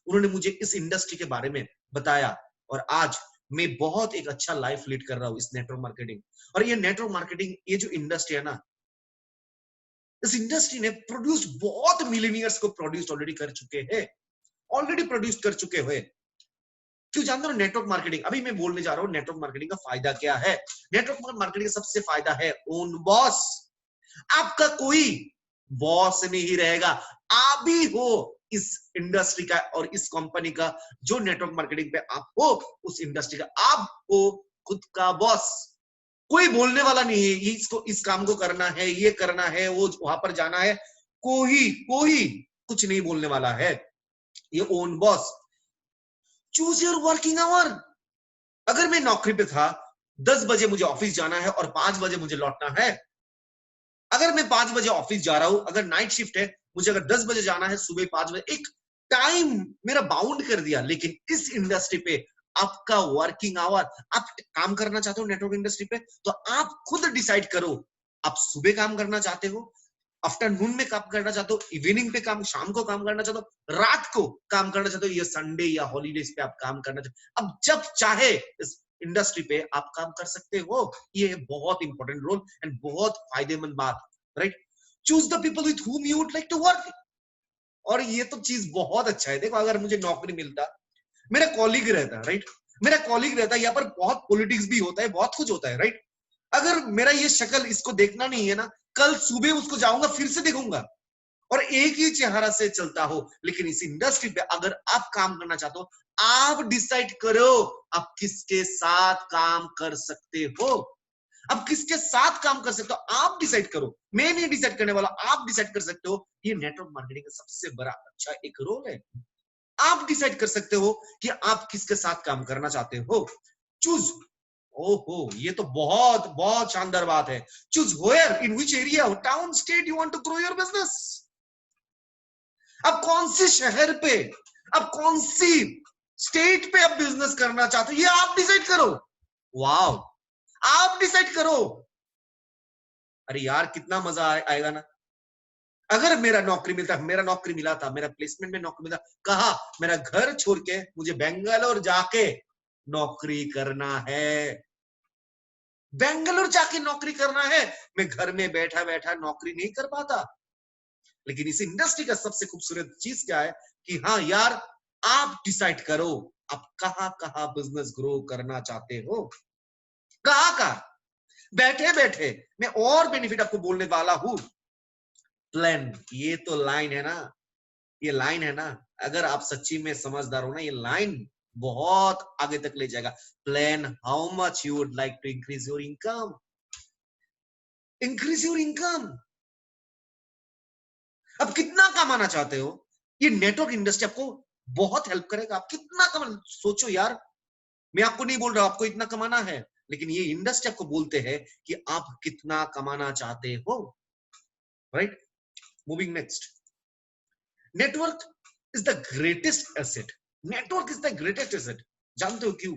उन्होंने मुझे इस इंडस्ट्री के बारे में बताया और आज मैं बहुत एक अच्छा लाइफ लीड कर रहा हूँ इस नेटवर्क मार्केटिंग। और ये नेटवर्क मार्केटिंग, ये जो इंडस्ट्री है ना, इस इंडस्ट्री ने प्रोड्यूस बहुत मिलीनियर्स को प्रोड्यूस ऑलरेडी कर चुके हैं, ऑलरेडी प्रोड्यूस कर चुके हुए। क्यों जानते हो नेटवर्क मार्केटिंग? अभी मैं बोलने जा रहा हूँ नेटवर्क मार्केटिंग का फायदा क्या है। नेटवर्क मार्केटिंग का सबसे फायदा है ओन बॉस। आपका कोई बॉस नहीं रहेगा, आप भी हो इस इंडस्ट्री का और इस कंपनी का। जो नेटवर्क मार्केटिंग पे आप हो, उस इंडस्ट्री का आप हो खुद का बॉस। कोई बोलने वाला नहीं है इसको, इस काम को करना है, ये करना है, वो वहां पर जाना है। कोई कोई कुछ नहीं बोलने वाला है। ये own boss. Choose your working hour. अगर मैं नौकरी पे था, 10 बजे मुझे ऑफिस जाना है और 5 बजे मुझे लौटना है। अगर मैं 5 बजे ऑफिस जा रहा हूं, अगर नाइट शिफ्ट है, मुझे अगर 10 बजे जाना है, सुबह 5 बजे, एक टाइम मेरा बाउंड कर दिया। लेकिन इस इंडस्ट्री पे आपका वर्किंग आवर, आप काम करना चाहते हो नेटवर्क इंडस्ट्री पे, तो आप खुद डिसाइड करो। आप सुबह काम करना चाहते हो, आफ्टरनून में काम करना चाहते हो, इवनिंग पे काम, शाम को काम करना चाहते हो, रात को काम करना चाहते हो, या संडे या हॉलीडेज पे आप काम करना चाहते हो, अब जब चाहे इस इंडस्ट्री पे आप काम कर सकते हो। ये बहुत इंपॉर्टेंट रोल एंड बहुत फायदेमंद बात, right? Choose the people with whom you would like to work. और ये तो चीज बहुत अच्छा है। देखो, अगर मुझे नौकरी मिलता, मेरा कॉलीग रहता, राइट? मेरा कॉलीग रहता, यहाँ पर बहुत पॉलिटिक्स भी होता है, बहुत कुछ होता है, राइट? अगर मेरा ये शक्ल इसको देखना नहीं है ना, कल सुबह उसको जाऊंगा फिर से देखूंगा और एक ही चेहरा से चलता हो। लेकिन इस इंडस्ट्री पे अगर आप काम करना चाहते हो, आप डिसाइड करो आप किसके साथ काम कर सकते हो। अब किसके साथ काम कर सकते हो आप डिसाइड करो, मैं नहीं डिसाइड करने वाला, आप डिसाइड कर सकते हो। ये नेटवर्क मार्केटिंग का सबसे बड़ा अच्छा एक रोल है। आप डिसाइड कर सकते हो कि आप किसके साथ काम करना चाहते हो। चूज। ओहो, ये तो बहुत बहुत शानदार बात है। Choose where, in which area, town, state you want to grow your business. अब कौन सी शहर पे, अब कौन सी स्टेट पे आप बिजनेस करना चाहते हो, ये आप डिसाइड करो। वाओ, आप डिसाइड करो। अरे यार, कितना मजा आएगा ना। अगर मेरा नौकरी मिलता, मेरा नौकरी मिला था, मेरा प्लेसमेंट में नौकरी मिला, कहा मेरा घर छोड़ के मुझे बेंगलोर जाके नौकरी करना है, बेंगलोर जाके नौकरी करना है। मैं घर में बैठा बैठा नौकरी नहीं कर पाता। लेकिन इस इंडस्ट्री का सबसे खूबसूरत चीज क्या है कि हाँ यार, आप डिसाइड करो आप कहां कहां बिजनेस ग्रो करना चाहते हो, कहां कहां। बैठे बैठे मैं और बेनिफिट आपको बोलने वाला हूं। प्लान, ये तो लाइन है ना, ये लाइन है ना, अगर आप सच्ची में समझदार हो ना, ये लाइन बहुत आगे तक ले जाएगा। Plan how much you would like to increase your income, increase your income. अब कितना कमाना चाहते हो, ये नेटवर्क इंडस्ट्री आपको बहुत हेल्प करेगा। आप कितना कमा, सोचो यार, मैं आपको नहीं बोल रहा आपको इतना कमाना है, लेकिन ये इंडस्ट्री आपको बोलते हैं कि आप कितना कमाना चाहते हो, right? Moving next. Network is the greatest asset. Network is the greatest asset. जानते हो क्यों?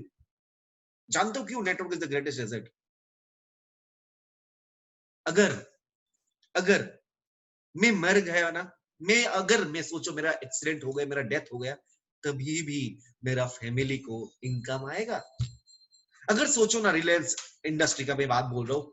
जानते हो क्यों network is the greatest asset? अगर अगर मैं मर गया ना, मैं, अगर मैं सोचो मेरा एक्सीडेंट हो गया, मेरा डेथ हो गया, तभी भी मेरा फैमिली को इनकम आएगा। अगर सोचो ना, रिलायंस इंडस्ट्री का मैं बात बोल रहा हूँ,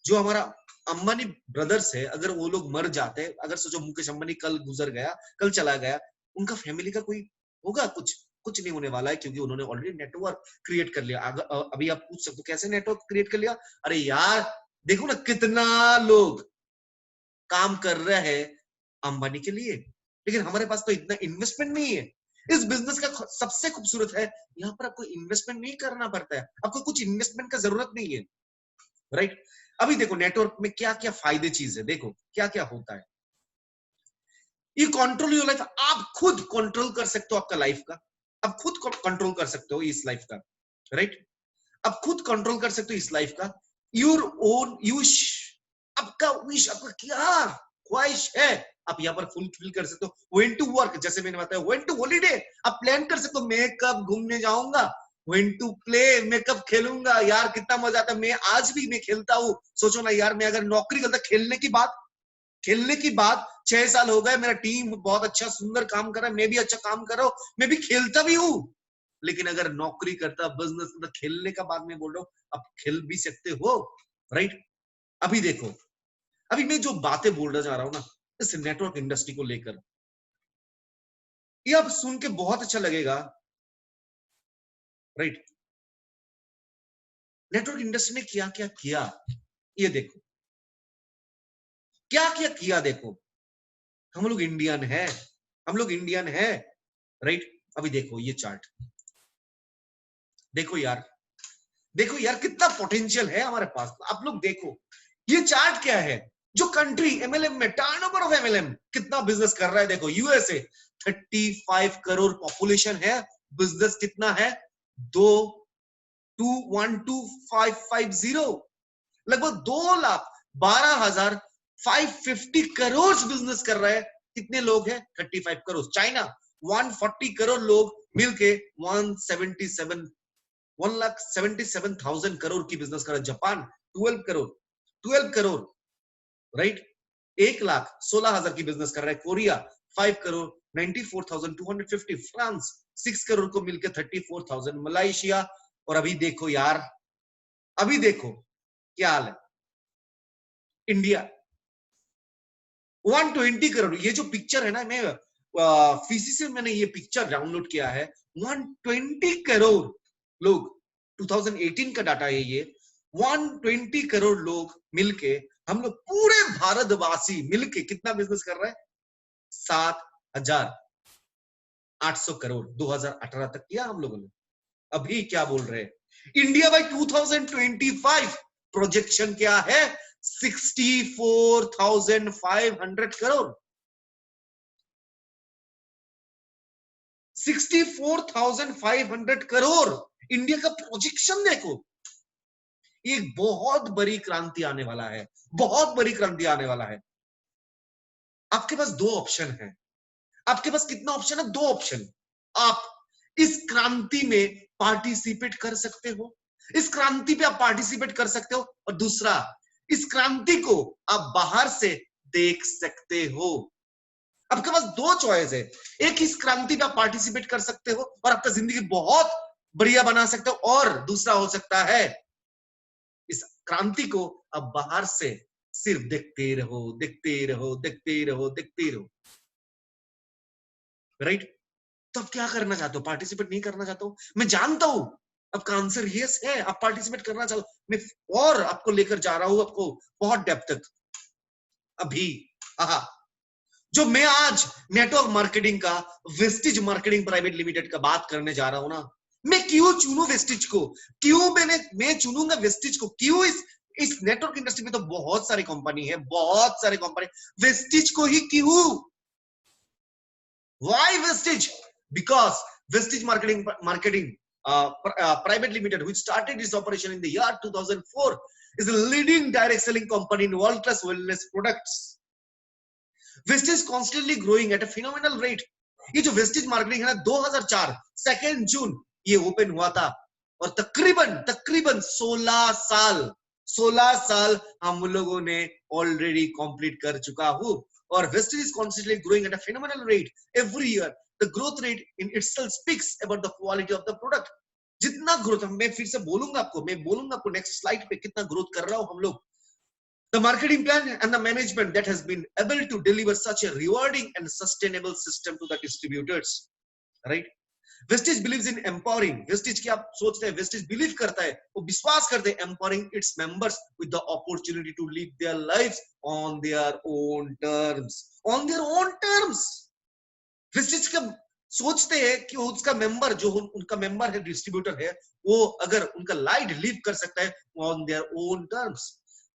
जो हमारा अंबानी ब्रदर्स है, अगर वो लोग मर जाते, अगर सोचो मुकेश अंबानी कल गुजर गया, कल चला गया, उनका फैमिली का कोई होगा? कुछ कुछ नहीं होने वाला है, क्योंकि उन्होंने ऑलरेडी नेटवर्क क्रिएट कर लिया। अभी आप पूछ सकते हो कैसे नेटवर्क क्रिएट कर लिया? अरे यार देखो ना, कितना लोग काम कर रहे हैं अंबानी के लिए, लेकिन हमारे पास तो इतना इन्वेस्टमेंट नहीं है। इस बिजनेस का सबसे खूबसूरत है, यहाँ पर आपको इन्वेस्टमेंट नहीं करना पड़ता है, आपको कुछ इन्वेस्टमेंट का जरूरत नहीं है, राइट? अभी देखो नेटवर्क में क्या क्या फायदे चीज है, देखो क्या क्या होता है। यू कंट्रोल योर लाइफ, आप खुद कंट्रोल कर सकते हो आपका लाइफ का, आप खुद कंट्रोल कर सकते हो इस लाइफ का, राइट? आप खुद कंट्रोल कर सकते हो इस लाइफ का। योर ओन विश, आपका विश, आपका क्या ख्वाहिश है, आप यहाँ पर फुलफिल कर सकते हो। व्हेन टू वर्क, जैसे मैंने बताया, व्हेन टू हॉलीडे, आप प्लान कर सकते हो मैं कब घूमने जाऊंगा। व्हेन टू प्ले, मैं कब खेलूंगा, यार कितना मजा आता है, मैं आज भी मैं खेलता हूँ। सोचो ना यार, मैं अगर नौकरी करता, खेलने की बात 6 साल हो गए, मेरा टीम बहुत अच्छा सुंदर काम कर रहा है, मैं भी अच्छा काम कर रहा हूँ, मैं भी खेलता भी हूँ, लेकिन अगर नौकरी करता, बिजनेस करता, खेलने का बात मैं बोल रहा हूँ, आप खेल भी सकते हो, राइट? अभी देखो, अभी मैं जो बातें बोलना जा रहा हूँ ना इस नेटवर्क इंडस्ट्री को लेकर, ये आप सुन के बहुत अच्छा लगेगा, राइट? नेटवर्क इंडस्ट्री ने क्या क्या किया, ये देखो क्या क्या किया। देखो हम लोग इंडियन है, हम लोग इंडियन है, राइट? अभी देखो ये चार्ट, देखो यार, देखो यार कितना पोटेंशियल है हमारे पास। आप लोग देखो ये चार्ट क्या है, जो कंट्री एमएलएम में टर्नओवर ऑफ एमएलएम कितना बिजनेस कर रहा है। देखो यूएसए 35 करोड़ पॉपुलेशन है, बिजनेस कितना है, 2,212,550, लगभग 2,12,550 करोड़ बिजनेस कर रहे हैं। कितने लोग हैं? 35 करोड़। चाइना 140 करोड़ लोग मिलके 1,77,000 करोड़ की बिजनेस कर रहा है। Japan 12 crore, 12 crore, right? 1,16,000 की बिजनेस कर रहा है। कोरिया 5 करोड़, 94,250। फ्रांस 6 करोड़ को मिलकर 34,000। मलेशिया, और अभी देखो यार, अभी देखो क्या हाल है, इंडिया 120 करोड़। ये जो पिक्चर है ना, मैं फीसी से मैंने ये पिक्चर डाउनलोड किया है। 120 करोड़ लोग, 2018 का डाटा है ये। 120 करोड़ लोग मिलके, हम लोग पूरे भारतवासी मिलके कितना बिजनेस कर रहे हैं? 7,800 करोड़ 2018 तक किया हम लोगों ने। अभी क्या बोल रहे हैं, इंडिया बाय 2025 प्रोजेक्शन क्या है? 64,500 करोड़। 64,500 करोड़ इंडिया का प्रोजेक्शन देखो। एक बहुत बड़ी क्रांति आने वाला है, बहुत बड़ी क्रांति आने वाला है। आपके पास दो ऑप्शन है, आपके पास कितना ऑप्शन है? दो ऑप्शन। आप इस क्रांति में पार्टिसिपेट कर सकते हो, इस क्रांति पे आप पार्टिसिपेट कर सकते हो, और दूसरा, इस क्रांति को आप बाहर से देख सकते हो। आपके पास दो चॉइस है, एक इस क्रांति पे आप पार्टिसिपेट कर सकते हो और आपका जिंदगी बहुत बढ़िया बना सकते हो, और दूसरा हो सकता है इस क्रांति को आप बाहर से सिर्फ देखते रहो, देखते रहो, देखते रहो, देखते रहो, राइट? तो आप क्या करना चाहते हो? पार्टिसिपेट नहीं करना चाहते हो? मैं जानता हूं आपका आंसर यस है, आप पार्टिसिपेट करना चाहते हो। मैं और आपको लेकर जा रहा हूं, आपको बहुत डेप्थ तक। अभी आहा, जो मैं आज नेटवर्क मार्केटिंग का वेस्टिज मार्केटिंग प्राइवेट लिमिटेड का बात करने जा रहा हूं ना, मैं क्यों चुनूं वेस्टिज को? क्यों मैं चुनूंगा वेस्टिज को? क्यों? इस नेटवर्क इंडस्ट्री में तो बहुत सारी कंपनी है, बहुत सारी कंपनी, वेस्टिज को ही क्यों? Why Vestige? Because Vestige Marketing Private Limited, which started its operation in the year 2004, is a leading direct selling company in world-class wellness products. Vestige is constantly growing at a phenomenal rate. ये जो Vestige Marketing है ना, 2004 2 जून ये ओपन हुआ था, और तकरीबन 16 साल हम लोगों ने ऑलरेडी कंप्लीट कर चुका हूं। और Vestige is constantly growing at a phenomenal rate every year. the growth rate in itself speaks about the quality of the product. जितना ग्रोथ, मैं फिर से बोलूंगा आपको नेक्स्ट स्लाइड पे कितना ग्रोथ कर रहा हूं हम लोग. The marketing plan and the management that has been able to deliver such a rewarding and sustainable system to the distributors, right? Vestige believes in empowering. Vestige क्या आप सोचते हैं? Vestige believe करता है, वो विश्वास करते हैं empowering its members with the opportunity to live their lives on their own terms. On their own terms. Vestige का सोचते हैं कि उसका मेंबर, जो उनका मेंबर है, डिस्ट्रीब्यूटर है, वो अगर उनका लाइफ लिव कर सकता है on their own terms.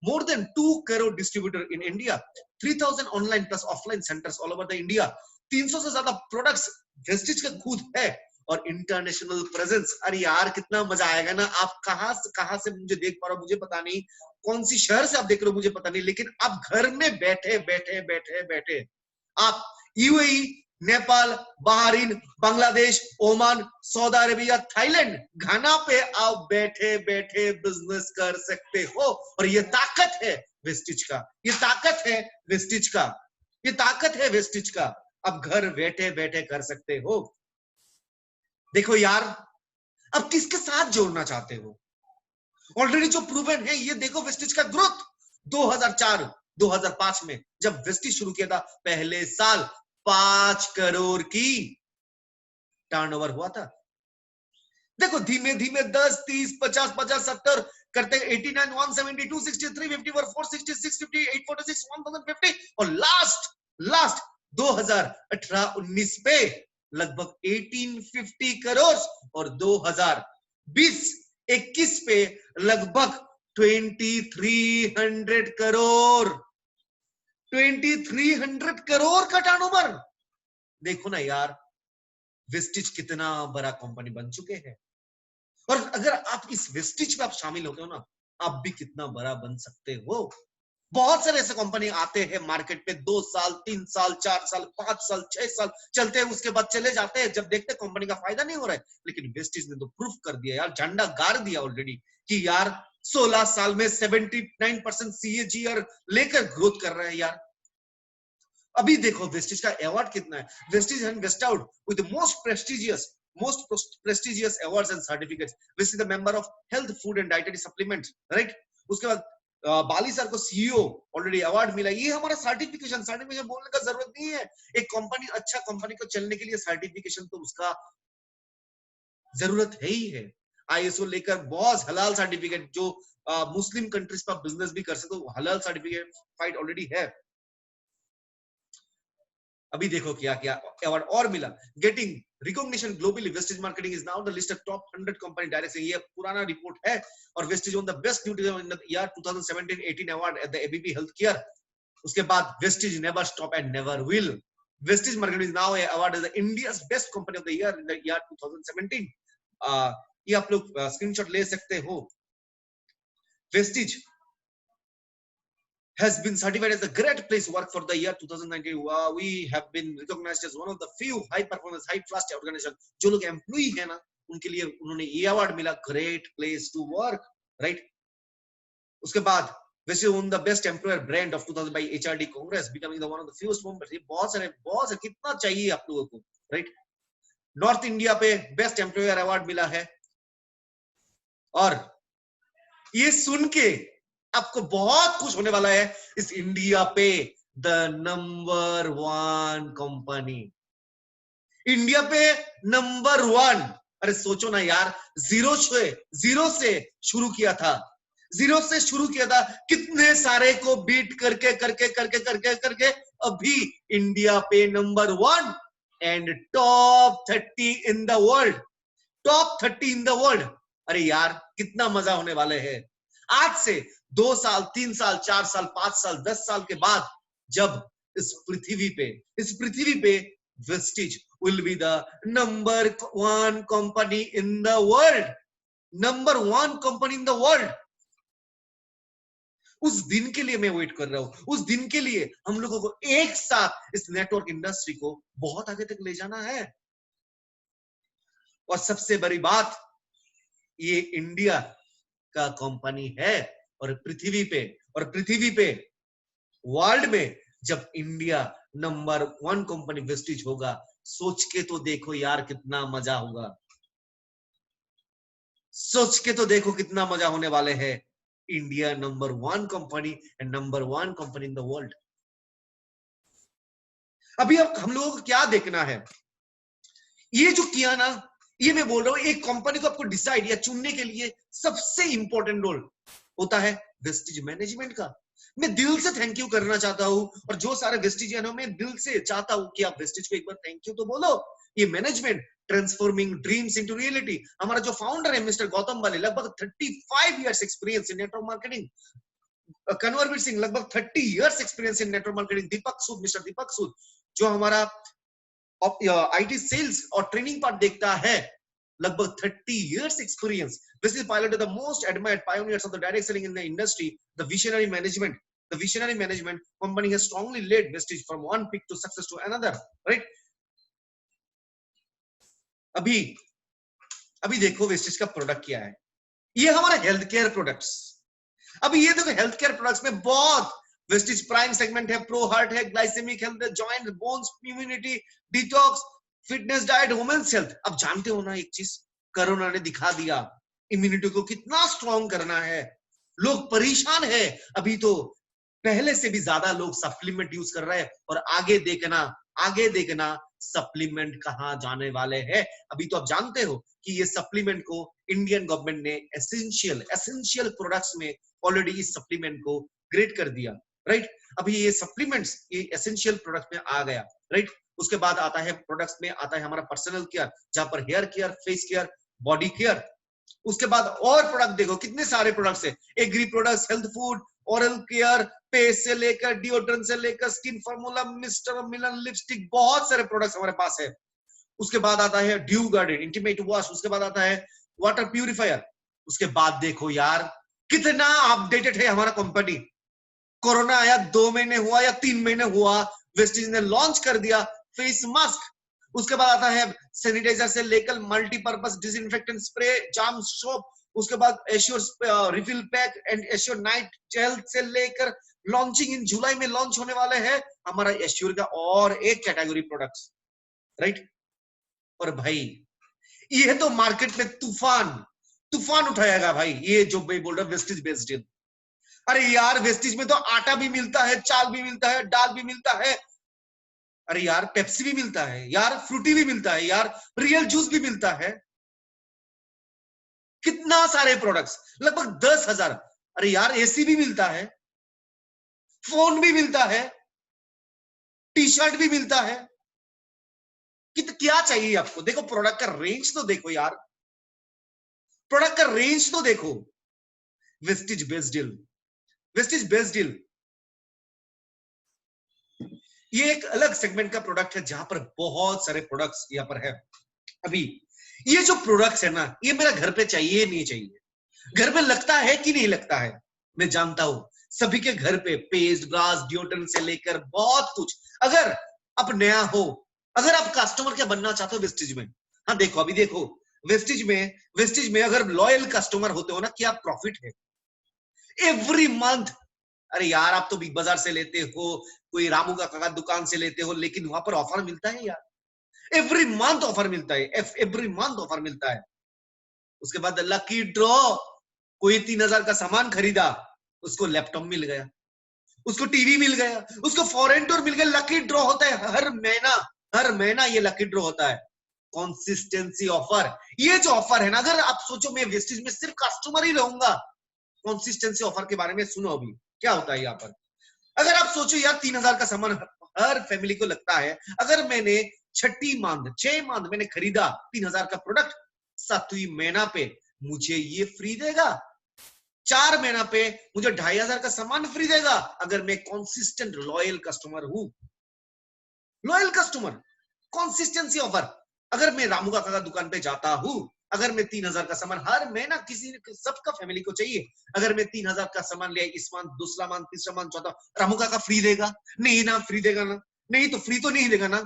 More than 2 crore distributor in India, 3,000 online plus offline centers all over the India, 300 से ज्यादा प्रोडक्ट्स वेस्टिज का खुद है और इंटरनेशनल प्रेजेंस. अरे यार कितना मजा आएगा ना. आप कहां से मुझे देख पा रहे हो मुझे पता नहीं, कौन सी शहर से आप देख रहे हो मुझे पता नहीं, लेकिन आप घर में बैठे आप UAE, Nepal, Bahrain, Bangladesh, Oman, Saudi Arabia, Thailand, Ghana पे आप बैठे बिजनेस कर सकते हो. और ये ताकत है वेस्टिज का, ये ताकत है वेस्टिज का, ये ताकत है वेस्टिज का. आप घर बैठे कर सकते हो. देखो यार, अब किसके साथ जोड़ना चाहते हो? ऑलरेडी जो प्रूवन है ये देखो. वेस्टिज का ग्रोथ 2004-2005 में जब वेस्टिज शुरू किया था, पहले साल 5 करोड़ की टर्नओवर हुआ था. देखो धीमे 10, 30, 50, 70 करते 89, 172, 63, 54, 466, 58, 46, 1050 और लास्ट 2018-19 पे लगभग 1850 करोड़ और 2020-21 पे लगभग 2300 करोड़. 2300 करोड़ का टर्नओवर. देखो ना यार, वेस्टिज कितना बड़ा कंपनी बन चुके हैं. और अगर आप इस वेस्टिज में आप शामिल होते हो ना, आप भी कितना बड़ा बन सकते हो. बहुत सारे ऐसे कंपनी आते हैं मार्केट में, 2 साल, 3 साल, 4 साल, 5 साल, 6 साल चलते हैं, उसके बाद चले जाते हैं जब देखते हैं कंपनी का फायदा नहीं हो रहा है. लेकिन वेस्टिज ने तो प्रूफ कर दिया यार, झंडा गाड़ दिया ऑलरेडी कि यार 16 साल में 79% CAGR लेकर ग्रोथ कर रहे हैं यार. अभी देखो वेस्टिज का अवार्ड कितना है. Vestige and west out with most prestigious awards and certificates. Vestige the member of health food and dietary supplement, right. उसके बाद बाली सर को CEO ऑलरेडी अवार्ड मिला. ये हमारा सर्टिफिकेशन बोलने का जरूरत नहीं है. एक कंपनी, अच्छा कंपनी को चलने के लिए सर्टिफिकेशन तो उसका जरूरत है ही है. ISO लेकर बॉस हलाल सर्टिफिकेट, जो मुस्लिम कंट्रीज पर बिजनेस भी कर सकते हो, हलाल सर्टिफिकेट फाइट ऑलरेडी है. अभी देखो क्या क्या अवार्ड और मिला. Getting recognition globally, Vestige marketing is now the listed top 100 company direct. ये पुराना रिपोर्ट है. और Vestige won the best nutrition in the year 2017-18 award at the ABP health care. उसके बाद Vestige never stop and never will. Vestige marketing is now award as the India's best company of the year in the year 2017. ये आप लोग स्क्रीनशॉट ले सकते हो. Vestige has been certified as a great place to work for the year 2019. We have been recognized as one of the few high performance, high trust organization. जो लोग एम्प्लॉई है ना, उनके लिए उन्होंने ये अवार्ड मिला, great place to work, right. उसके बाद Vestige won the best employer brand of 2000 by HRD Congress, becoming the one of the fewest members. ये बहुत सारे कितना चाहिए आप लोगों को, राइट. नॉर्थ इंडिया पे बेस्ट एम्प्लॉयर अवार्ड मिला है. और ये सुन के आपको बहुत खुश होने वाला है. इस इंडिया पे द नंबर 1 कंपनी, इंडिया पे नंबर 1. अरे सोचो ना यार, जीरो से शुरू किया था, कितने सारे को बीट करके अभी इंडिया पे number 1 and top 30 in the world. अरे यार कितना मजा होने वाले है. आज से 2 साल, 3 साल, 4 साल, 5 साल, 10 साल के बाद जब इस पृथ्वी पे Vestige will be the number 1 company in the world. उस दिन के लिए मैं वेट कर रहा हूं. उस दिन के लिए हम लोगों को एक साथ इस नेटवर्क इंडस्ट्री को बहुत आगे तक ले जाना है. और सबसे बड़ी बात, ये इंडिया का कंपनी है. और पृथ्वी पे वर्ल्ड में जब इंडिया नंबर 1 कंपनी वेस्टिज होगा, सोच के तो देखो यार कितना मजा होगा, सोच के तो देखो कितना मजा होने वाले है। India number 1 company and number 1 company in the world. अभी अब हम लोगों को क्या देखना है, ये जो किया ना, ये मैं बोल रहा हूं, एक कंपनी को आपको डिसाइड या चुनने के लिए सबसे इंपॉर्टेंट रोल होता है वेस्टेज मैनेजमेंट का। मैं दिल से थैंक यू करना चाहता हूं, और जो सारे वेस्टेजियन हो, मैं दिल से चाहता हूं कि आप वेस्टेज को एक बार थैंक यू तो बोलो। ये management transforming dreams into reality, हमारा जो फाउंडर है मिस्टर गौतम बाली, लगभग 35 years experience in network marketing. Kanwarveer Singh, लगभग 30 years experience in network marketing. Deepak Sood, mister Deepak Sood, जो हमारा आईटी सेल्स और ट्रेनिंग पार्ट देखता है, लगभग 30 years experience. This is pilot the most admired pioneers of the direct selling in the industry. The visionary management company has strongly led Vestige from one peak to success to another, right? अभी देखो वेस्टेज का प्रोडक्ट क्या है, ये हमारे हेल्थ केयर प्रोडक्ट्स। अभी ये देखो हेल्थ केयर प्रोडक्ट्स में बहुत वेस्टेज प्राइम सेगमेंट है, प्रो हार्ट है, ग्लाइसेमिक हेल्थ है, joint bones immunity, detox, fitness diet, women's health. अब जानते हो ना एक चीज, कोरोना ने दिखा दिया इम्यूनिटी को कितना स्ट्रॉन्ग करना है। लोग परेशान है, अभी तो पहले से भी ज्यादा लोग सप्लीमेंट यूज कर रहे हैं, और आगे देखना सप्लीमेंट कहां जाने वाले हैं। अभी तो आप जानते हो कि ये सप्लीमेंट को इंडियन गवर्नमेंट ने एसेंशियल प्रोडक्ट्स में ऑलरेडी इस सप्लीमेंट को ग्रेड कर दिया, राइट। अभी ये सप्लीमेंट्स ये एसेंशियल प्रोडक्ट में आ गया, राइट। उसके बाद आता है प्रोडक्ट्स में आता है हमारा पर्सनल केयर, जहां पर hair care, face care, body care. उसके बाद और प्रोडक्ट देखो कितने सारे प्रोडक्ट्स है, agri products, health food, oral care, paste से लेकर डिओड्रेंट से लेकर स्किन फार्मूला, मिस्टर मिलन लिपस्टिक, बहुत सारे प्रोडक्ट्स हमारे पास है। उसके बाद आता है ड्यू गार्डन इंटीमेट वॉश, उसके बाद आता है वाटर प्यूरिफायर। उसके बाद देखो यार कितना अपडेटेड है हमारा कंपनी। कोरोना आया 2 महीने हुआ या 3 महीने हुआ, वेस्टेज ने लॉन्च कर दिया फेस मास्क। उसके बाद आता है सैनिटाइजर से लेकर मल्टीपर्पज डिसइंफेक्टेंट स्प्रे, जाम सोप। उसके बाद assure refill pack and assure night gel से लेकर लॉन्चिंग इन जुलाई में लॉन्च होने वाले हैं हमारा एश्योर का और एक कैटेगरी प्रोडक्ट्स, राइट। और भाई ये तो मार्केट में तूफान उठाएगा भाई, ये जो भाई बोल रहा वेस्टेज बेस्ड। अरे यार वेस्टेज में तो आटा भी मिलता है, चाल भी मिलता है, दाल भी मिलता है, अरे यार पेप्सी भी मिलता है यार, फ्रूटी भी मिलता है यार, रियल जूस भी मिलता है, कितना सारे प्रोडक्ट्स, लगभग 10,000। अरे यार एसी भी मिलता है, फोन भी मिलता है, टी शर्ट भी मिलता है, क्या चाहिए आपको। देखो प्रोडक्ट का रेंज तो देखो यार, प्रोडक्ट का रेंज तो देखो। वेस्टेज बेस्ड डील ये एक अलग सेगमेंट का प्रोडक्ट है, जहां पर बहुत सारे प्रोडक्ट्स यहां पर है। अभी ये जो प्रोडक्ट्स है ना, ये मेरा घर पे चाहिए नहीं चाहिए, घर पे लगता है कि नहीं लगता है, मैं जानता हूं सभी के घर पे पेस्ट, ब्रश, डिओड्रेंट से लेकर बहुत कुछ। अगर आप नया हो, अगर आप कस्टमर क्या बनना चाहते हो वेस्टेज में, हाँ देखो अभी देखो वेस्टेज में अगर लॉयल कस्टमर होते हो ना, क्या प्रॉफिट है एवरी मंथ। अरे यार आप तो बिग बाजार से लेते हो, कोई रामू का दुकान से लेते हो, लेकिन वहां पर ऑफर मिलता है यार, एवरी मंथ ऑफर मिलता है, एवरी मंथ ऑफर मिलता है। उसके बाद लकी ड्रॉ, कोई 3,000 का सामान खरीदा, उसको लैपटॉप मिल गया, उसको टीवी मिल गया, उसको फॉरेन टूर मिल गया। लकी ड्रॉ होता है हर महीना ये लकी ड्रॉ होता है। कंसिस्टेंसी ऑफर, ये जो ऑफर है ना, अगर आप सोचो मैं वेस्टेज में सिर्फ कस्टमर ही रहूंगा, कंसिस्टेंसी ऑफर के बारे में सुनो अभी क्या होता है यहाँ पर। अगर आप सोचो यार 3,000 का सामान हर फैमिली को लगता है, अगर मैंने 6 मंथ मैंने खरीदा 3,000 का प्रोडक्ट, 7वीं महीना पे मुझे ये फ्री देगा, 4 महीना पे मुझे 2,500 का सामान फ्री देगा, अगर मैं कंसिस्टेंट लॉयल कस्टमर हूं। Loyal customer, consistency offer. अगर मैं रामू का दुकान पे जाता हूं, अगर मैं 3,000 का सामान हर महीना, किसी सबका फैमिली को चाहिए, अगर मैं 3,000 का सामान ले इस मंथ, दूसरा मंथ, तीसरा मंथ, चौथा, रामू का फ्री देगा नहीं ना, फ्री देगा ना, नहीं तो फ्री तो नहीं देगा ना,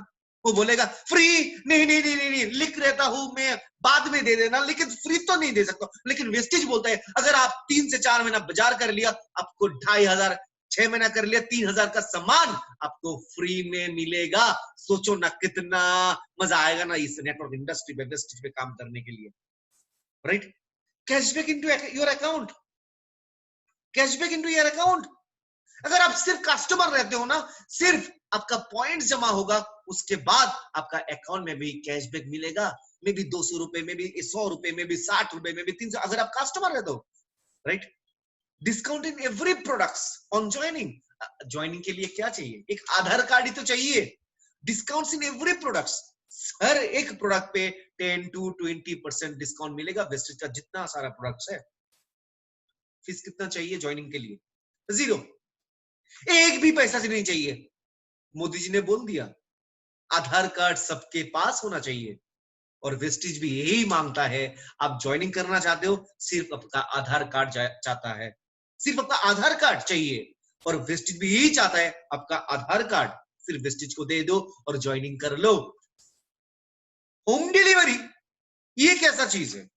वो बोलेगा फ्री नहीं नहीं नहीं नहीं, नहीं। लिख रहता हूं मैं बाद में दे देना, लेकिन फ्री तो नहीं दे सकता। लेकिन वेस्टेज बोलता है अगर आप 3 से 4 महीना बाजार कर लिया, आपको 2,500 6 महीना कर लिया, 3,000 का सामान आपको फ्री में मिलेगा। सोचो ना कितना मजा आएगा ना इस नेटवर्क इंडस्ट्री पे, वेस्टेज पे काम करने के लिए, right? Cashback into your account, cashback into your account. अगर आप सिर्फ कस्टमर रहते हो ना, सिर्फ आपका पॉइंट जमा होगा, उसके बाद आपका अकाउंट में भी कैशबैक मिलेगा। मे बी 200 रुपए, में भी 100 रुपए, में भी 60 रुपए, में भी 300, अगर आप कस्टमर रहते हो, right? Discount in every products on joining. Joining के लिए क्या चाहिए? एक आधार कार्ड ही तो चाहिए। डिस्काउंट्स इन एवरी प्रोडक्ट्स, हर एक प्रोडक्ट पे 10 to 20% डिस्काउंट मिलेगा। वेस्टेज का जितना सारा प्रोडक्ट्स है। फीस कितना चाहिए ज्वाइनिंग के लिए? 0, एक भी पैसा से नहीं चाहिए। मोदी जी ने बोल दिया, आधार कार्ड सबके पास होना चाहिए, और वेस्टेज भी यही मांगता है। आप ज्वाइनिंग करना चाहते हो, सिर्फ आपका आधार कार्ड चाहता है, सिर्फ आपका आधार कार्ड चाहिए, और वेस्टेज भी यही चाहता है, आपका आधार कार्ड सिर्फ वेस्टेज को दे दो और ज्वाइनिंग कर लो। होम डिलीवरी, ये कैसा चीज है?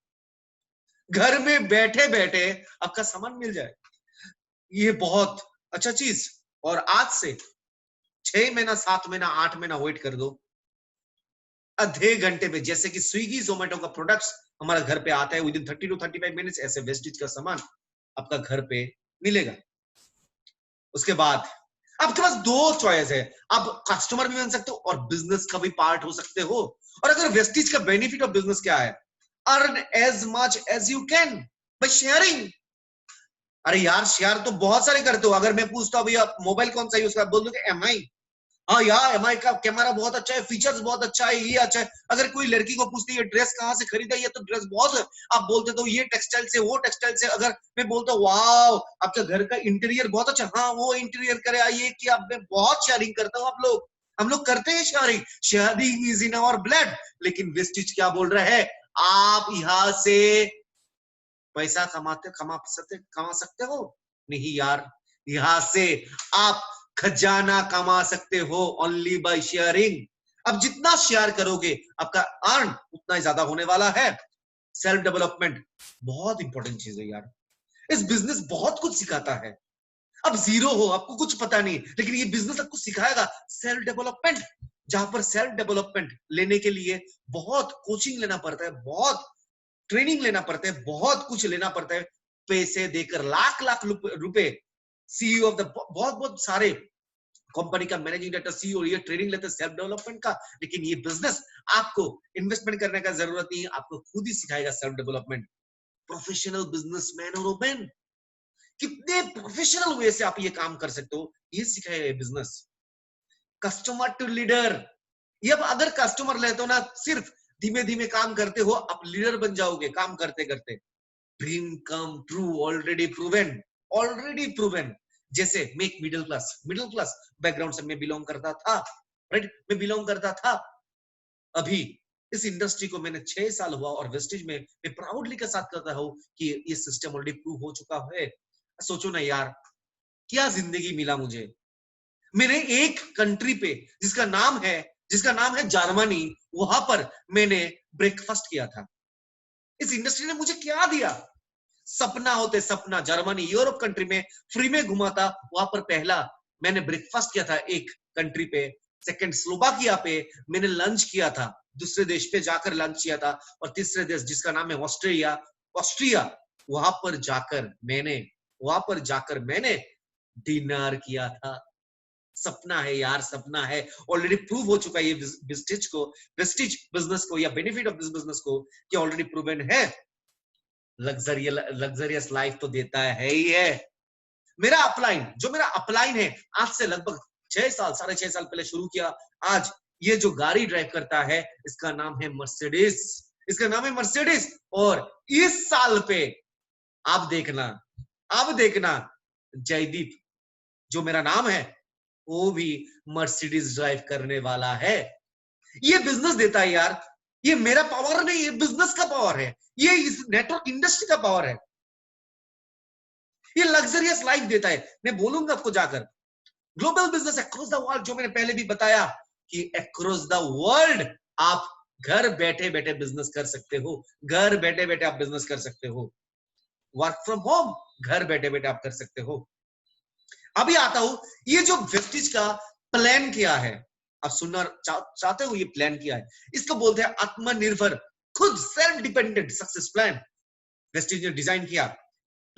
घर में बैठे बैठे आपका सामान मिल जाए, ये बहुत अच्छा चीज। और आज से 6 महीना, 7 महीना, 8 महीना वेट कर दो, आधे घंटे में, जैसे कि स्विगी जोमेटो का प्रोडक्ट्स हमारे घर पे आता है, विद इन 30 to 35 मिनट्स, ऐसे वेस्टेज का सामान आपका घर पे मिलेगा। उसके बाद आपके पास 2 चॉइस है, आप कस्टमर भी बन सकते हो और बिजनेस का भी पार्ट हो सकते हो। और अगर वेस्टेज का बेनिफिट ऑफ बिजनेस क्या है? Earn as much as you can by sharing. अरे यार, शेयर तो बहुत सारे करते हो। अगर मैं पूछता हूं भैया मोबाइल कौन सा यूज कर, बोल दोगे एमआई। हाँ यार, एमआई का कैमरा बहुत अच्छा है, फीचर्स बहुत अच्छा है, ये अच्छा है। अगर कोई लड़की को पूछती है ड्रेस कहाँ से खरीदा, ये तो ड्रेस बहुत है, आप बोलते तो ये टेक्सटाइल से, वो टेक्सटाइल से। अगर मैं बोलता हूँ वाओ आपके घर का इंटीरियर बहुत अच्छा, हाँ वो इंटीरियर करे, ये कि आप, मैं बहुत शेयरिंग करता हूँ। आप लोग, हम लोग करते हैं sharing, sharing is in our blood. लेकिन वेस्टेज क्या बोल रहा है? आप यहाँ से पैसा कमा सकते हो? नहीं यार, यहां से आप खजाना कमा सकते हो ओनली बाय शेयरिंग। अब जितना शेयर करोगे आपका अर्न उतना ही ज्यादा होने वाला है। सेल्फ डेवलपमेंट बहुत इंपॉर्टेंट चीज है यार, इस बिजनेस बहुत कुछ सिखाता है। अब जीरो हो, आपको कुछ पता नहीं, लेकिन ये बिजनेस आपको सिखाएगा सेल्फ डेवलपमेंट, जहां पर सेल्फ डेवलपमेंट लेने के लिए बहुत कोचिंग लेना पड़ता है, बहुत ट्रेनिंग लेना पड़ता है, बहुत कुछ लेना पड़ता है, पैसे देकर लाख लाख रुपए। सीईओ ऑफ द बहुत बहुत सारे कंपनी का मैनेजिंग डायरेक्टर, सीईओ, ये ट्रेनिंग लेते हैं सेल्फ डेवलपमेंट का। लेकिन ये बिजनेस आपको इन्वेस्टमेंट करने का जरूरत नहीं है, आपको खुद ही सिखाएगा सेल्फ डेवलपमेंट। प्रोफेशनल बिजनेसमैन और वुमेन, कितने प्रोफेशनल वे से आप ये काम कर सकते हो, ये सिखाएगा ये बिजनेस। कस्टमर टू लीडर, ये अब अगर कस्टमर लेते हो ना, सिर्फ धीमे धीमे काम करते हो, आप लीडर बन जाओगे काम करते करते। Dream come true, already proven, already proven. जैसे मेक मिडिल क्लास बैकग्राउंड से मैं बिलोंग करता था, राइट? मैं बिलोंग करता था। अभी इस इंडस्ट्री को मैंने 6 साल हुआ, और वेस्टेज में मैं प्राउडली के साथ कहता हूं कि ये सिस्टम ऑलरेडी प्रूव हो चुका है। सोचो ना यार, क्या जिंदगी मिला मुझे। मैंने एक कंट्री पे जिसका नाम है जर्मनी, वहां पर मैंने ब्रेकफास्ट किया था। इस इंडस्ट्री ने मुझे क्या दिया? सपना होते सपना, जर्मनी यूरोप कंट्री में फ्री में घुमा था। वहां पर पहला मैंने ब्रेकफास्ट किया था एक कंट्री पे, सेकंड स्लोवाकिया पे मैंने लंच किया था, दूसरे देश पे जाकर लंच किया था, और तीसरे देश जिसका नाम है ऑस्ट्रिया, वहां पर जाकर मैंने डिनर किया था। सपना है यार, सपना है, ऑलरेडी प्रूव हो चुका है ये वेस्टेज बिजनेस को या बेनिफिट ऑफ दिस बिजनेस को, कि ऑलरेडी प्रूवन है। लग्जरियस लाइफ तो देता है ही है। मेरा अपलाइन है, आज से लगभग 6 साल, 6.5 साल पहले शुरू किया। आज ये जो गाड़ी ड्राइव करता है, इसका नाम है मर्सिडीज। और इस साल पे आप देखना जयदीप, जो मेरा नाम है, वो भी मर्सिडीज ड्राइव करने वाला है। ये बिजनेस देता है यार, ये मेरा पावर नहीं, ये बिजनेस का पावर है, ये इस नेटवर्क इंडस्ट्री का पावर है। ये लग्जरियस लाइफ देता है। मैं बोलूंगा आपको जाकर, global business across the world, जो मैंने पहले भी बताया कि अक्रॉस द वर्ल्ड आप घर बैठे बैठे बिजनेस कर सकते हो। घर बैठे बैठे आप बिजनेस कर सकते हो। वर्क फ्रॉम होम घर बैठे बैठे आप कर सकते हो। अभी आता हूं, ये जो वेस्टिज का प्लान किया है, आप सुनना चाहते हो, ये प्लान किया है, इसको बोलते हैं आत्मनिर्भर, खुद self dependent success plan Vestige ने डिजाइन किया।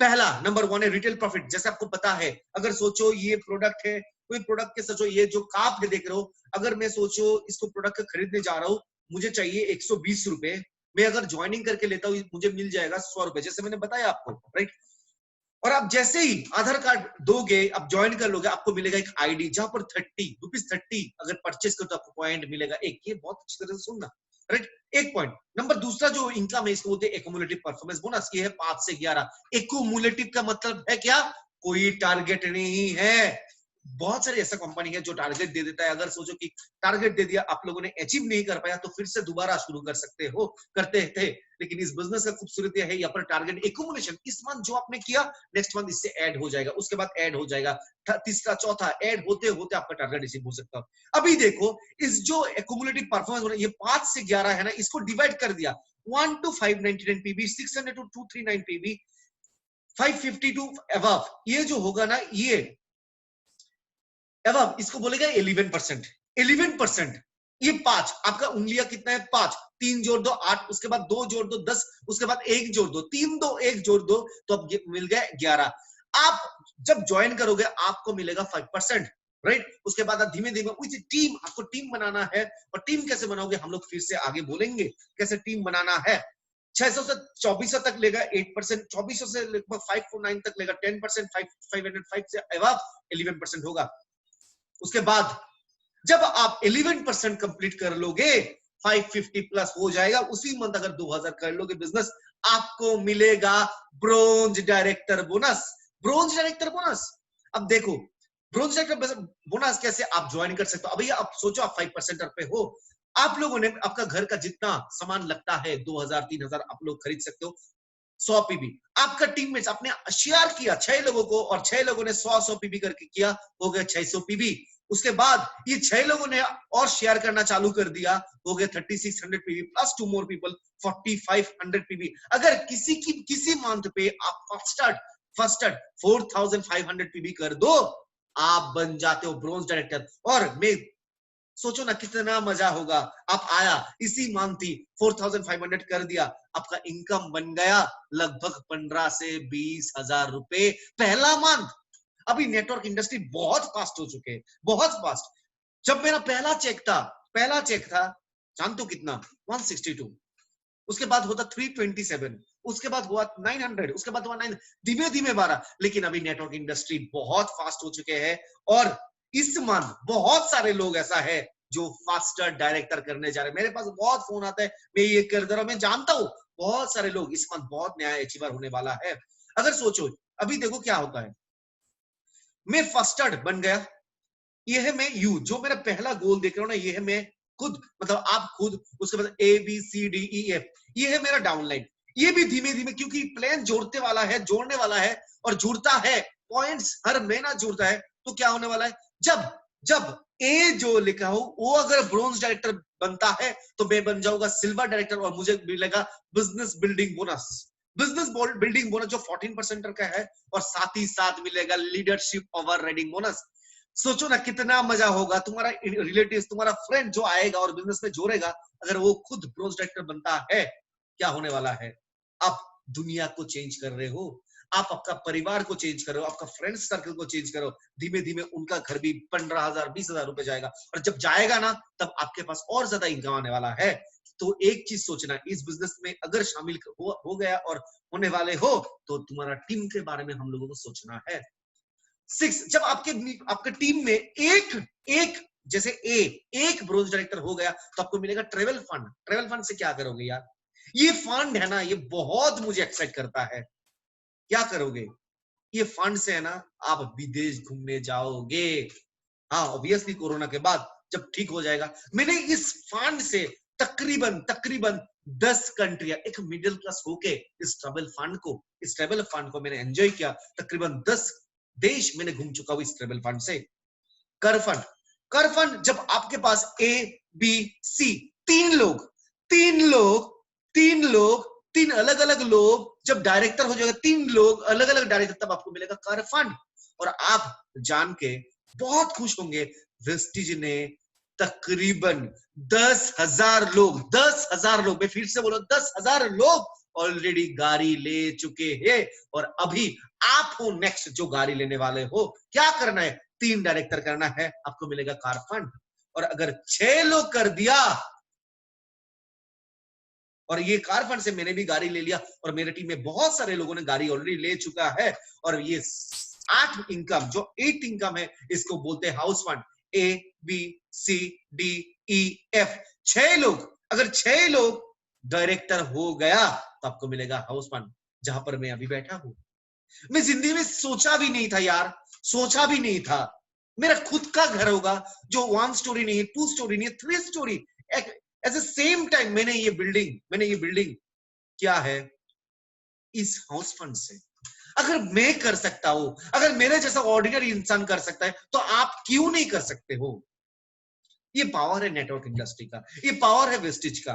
पहला नंबर 1 है रिटेल प्रॉफिट। जैसे आपको पता है, अगर सोचो ये प्रोडक्ट है, कोई प्रोडक्ट के सोचो, ये जो काप के देख रहे हो, अगर मैं सोचो इसको प्रोडक्ट खरीदने जा रहा हूं, मुझे चाहिए 120 रुपए, मैं अगर ज्वाइनिंग करके लेता हूं मुझे मिल जाएगा 100 रुपए, जैसे मैंने बताया आपको, राइट। और आप जैसे ही आधार कार्ड दोगे, आप ज्वाइन कर लोगे, आपको मिलेगा एक आईडी जहां पर 30 अगर परचेस करो तो आपको पॉइंट मिलेगा एक। ये बहुत अच्छी तरह से सुनना, राइट। एक पॉइंट। नंबर दूसरा जो इनकम है, इसको बोलते हैं एक्युमुलेटिव परफॉर्मेंस बोनस। ये है 5 से 11। एक्युमुलेटिव का मतलब है क्या? कोई टारगेट नहीं है। बहुत सारी ऐसा कंपनी है जो टारगेट दे देता है, अगर सोचो कि टारगेट दे दिया, आप लोगों ने अचीव नहीं कर पाया, तो फिर से दोबारा शुरू कर सकते हो, करते थे। लेकिन इस बिजनेस का खूबसूरती है यहाँ पर टारगेट एक्युमुलेशन। इस मंथ जो आपने किया, नेक्स्ट मंथ इससे ऐड हो जाएगा, उसके बाद ऐड हो जाएगा, तीसरा चौथा ऐड होते होते आपका टारगेट अचीव हो सकता है। अभी देखो, इस जो एक्युमुलेटिव परफॉर्मेंस ये 5 से 11 है ना, इसको डिवाइड कर दिया, 1 to 599 PB, 600 to 239 PB, 550 to above, ये जो होगा ना, ये अब इसको बोलेगा 11%। 11%, ये 5, आपका उंगलियां कितना है? 5, 3 जोड़ दो 8, उसके बाद 2 जोड़ दो 10, उसके बाद 1 जोड़ दो, 3 2 1 जोड़ दो, तो अब मिल गया 11। आप जब ज्वाइन करोगे आपको मिलेगा 5%, राइट। उसके बाद आप धीमे धीमे टीम, आपको टीम बनाना है, और टीम कैसे बनाओगे हम लोग फिर से आगे बोलेंगे कैसे टीम बनाना है। 600 से 2400 तक लेगा 8%, 2400 से लगभग 549 तक लेगा 10%, 505 से अबव 11% होगा। उसके बाद जब आप 11% कंप्लीट कर लोगे, 550 प्लस हो जाएगा। उसी मंथ अगर 2000 कर लोगे बिजनेस, आपको मिलेगा bronze director bonus. Bronze director bonus, अब देखो ब्रोंज डायरेक्टर बोनस कैसे आप ज्वाइन कर सकते हो। अभी आप सोचो, आप 5% पे हो, आप लोगों ने आपका घर का जितना सामान लगता है 2000 3000 आप लोग खरीद सकते हो। 100 पीबी आपका टीममेट्स आपने शेयर किया 6 लोगों को, और 6 लोगों ने 100 पीबी करके किया, हो गया 600 पीबी। उसके बाद ये 6 लोगों ने और शेयर करना चालू कर दिया, हो गया 3600 PB, plus 2 more people 4500 PB. अगर किसी मंथ पे आप फर्स्ट 4500 पीबी कर दो, आप बन जाते हो ब्रोंज डायरेक्टर। और मैं सोचो ना कितना मजा होगा, आप आया इसी मंथ ही 4500 कर दिया, आपका इनकम बन गया लगभग 15 से 20 हजार रुपए पहला मंथ। अभी नेटवर्क इंडस्ट्री बहुत फास्ट हो चुके हैं, बहुत फास्ट। जब मेरा पहला चेक था जानते हो कितना? 162, उसके बाद होता 327, उसके बाद हुआ 900, उसके बाद हुआ 9, धीमे धीमे 12। लेकिन अभी नेटवर्क इंडस्ट्री बहुत फास्ट हो चुके हैं, और इस मंथ बहुत सारे लोग ऐसा है जो फास्टर डायरेक्टर करने जा रहे हैं। मेरे पास बहुत फोन आता है, मैं ये कर दे रहा हूं, मैं जानता हूं बहुत सारे लोग इस मंथ बहुत नया अचीवर होने वाला है। अगर सोचो, अभी देखो क्या होता है, मैं फर्स्टर्ड बन गया, ये है मैं यू, जो मेरा पहला गोल देख रहा हूं ना, ये है मैं खुद, मतलब आप खुद। उसके बाद A B C D E F, ये है मेरा डाउनलाइन। ये भी धीमे धीमे, क्योंकि प्लान जोड़ने वाला है, और जुड़ता है, पॉइंट्स हर महीना जुड़ता है। तो क्या होने वाला है, जब जब ए जो लिखा हो वो अगर ब्रोंज डायरेक्टर बनता है, तो मैं बन जाऊंगा सिल्वर डायरेक्टर, और मुझे मिलेगा business building bonus. Business building bonus जो 14% का है, और साथ ही साथ मिलेगा लीडरशिप ओवर राइडिंग बोनस। सोचो ना कितना मजा होगा, तुम्हारा रिलेटिव, तुम्हारा फ्रेंड जो आएगा और बिजनेस में जोड़ेगा, अगर वो खुद ब्रोंज डायरेक्टर बनता है, क्या होने वाला है? आप दुनिया को चेंज कर रहे हो, आप आपका परिवार को चेंज करो, आपका फ्रेंड सर्कल को चेंज करो। धीमे धीमे उनका घर भी 15,000 20,000 रुपए जाएगा, और जब जाएगा ना, तब आपके पास और ज्यादा इनकम आने वाला है। तो एक चीज सोचना, इस बिजनेस में अगर शामिल हो गया और होने वाले हो, तो तुम्हारा टीम के बारे में हम लोगों को सोचना है। 6, जब आपके टीम में एक जैसे एक ब्रोंज डायरेक्टर हो गया, तो आपको मिलेगा ट्रेवल फंड। ट्रेवल फंड से क्या करोगे यार? ये फंड है ना, ये बहुत मुझे एक्साइट करता है। क्या करोगे? ये फंड से है ना, आप विदेश घूमने जाओगे। हाँ, ऑब्वियसली कोरोना के बाद जब ठीक हो जाएगा। मैंने इस फंड से तकरीबन 10 कंट्रियां, एक मिडिल क्लास होके इस ट्रेवल फंड को मैंने एंजॉय किया। तकरीबन 10 देश मैंने घूम चुका हूं इस ट्रेवल फंड से। कर फंड जब आपके पास ए बी सी, तीन अलग अलग लोग जब डायरेक्टर हो जाएगा, 3 लोग अलग अलग डायरेक्टर, तब आपको मिलेगा कर फंड। और आप जान के बहुत खुश होंगे, वेस्टिज ने तकरीबन 10,000 लोग, मैं फिर से बोलो 10,000 लोग ऑलरेडी गाड़ी ले चुके हैं। और अभी आप हो नेक्स्ट जो गाड़ी लेने वाले हो। क्या करना है? 3 डायरेक्टर करना है, आपको मिलेगा कार फंड। और अगर 6 लोग कर दिया, और ये कार फंड से मैंने भी गाड़ी ले लिया और मेरे टीम में बहुत सारे लोगों ने गाड़ी ऑलरेडी ले चुका है। और ये 8 इनकम, जो 8 इनकम है, इसको बोलते हैं हाउस फंड। ABCDEF 6 लोग, अगर 6 लोग डायरेक्टर हो गया तो आपको मिलेगा हाउस फंड, जहां पर मैं अभी बैठा हूं। मैं जिंदगी में सोचा भी नहीं था यार, सोचा भी नहीं था मेरा खुद का घर होगा जो 1 स्टोरी नहीं है, 2 स्टोरी नहीं है, 3 story. At the same time मैंने ये बिल्डिंग क्या है इस हाउस फंड से। अगर मैं कर सकता हूं, अगर मेरे जैसा ऑर्डिनरी इंसान कर सकता है, तो आप क्यों नहीं कर सकते हो? ये पावर है नेटवर्क इंडस्ट्री का, ये पावर है वेस्टिज का।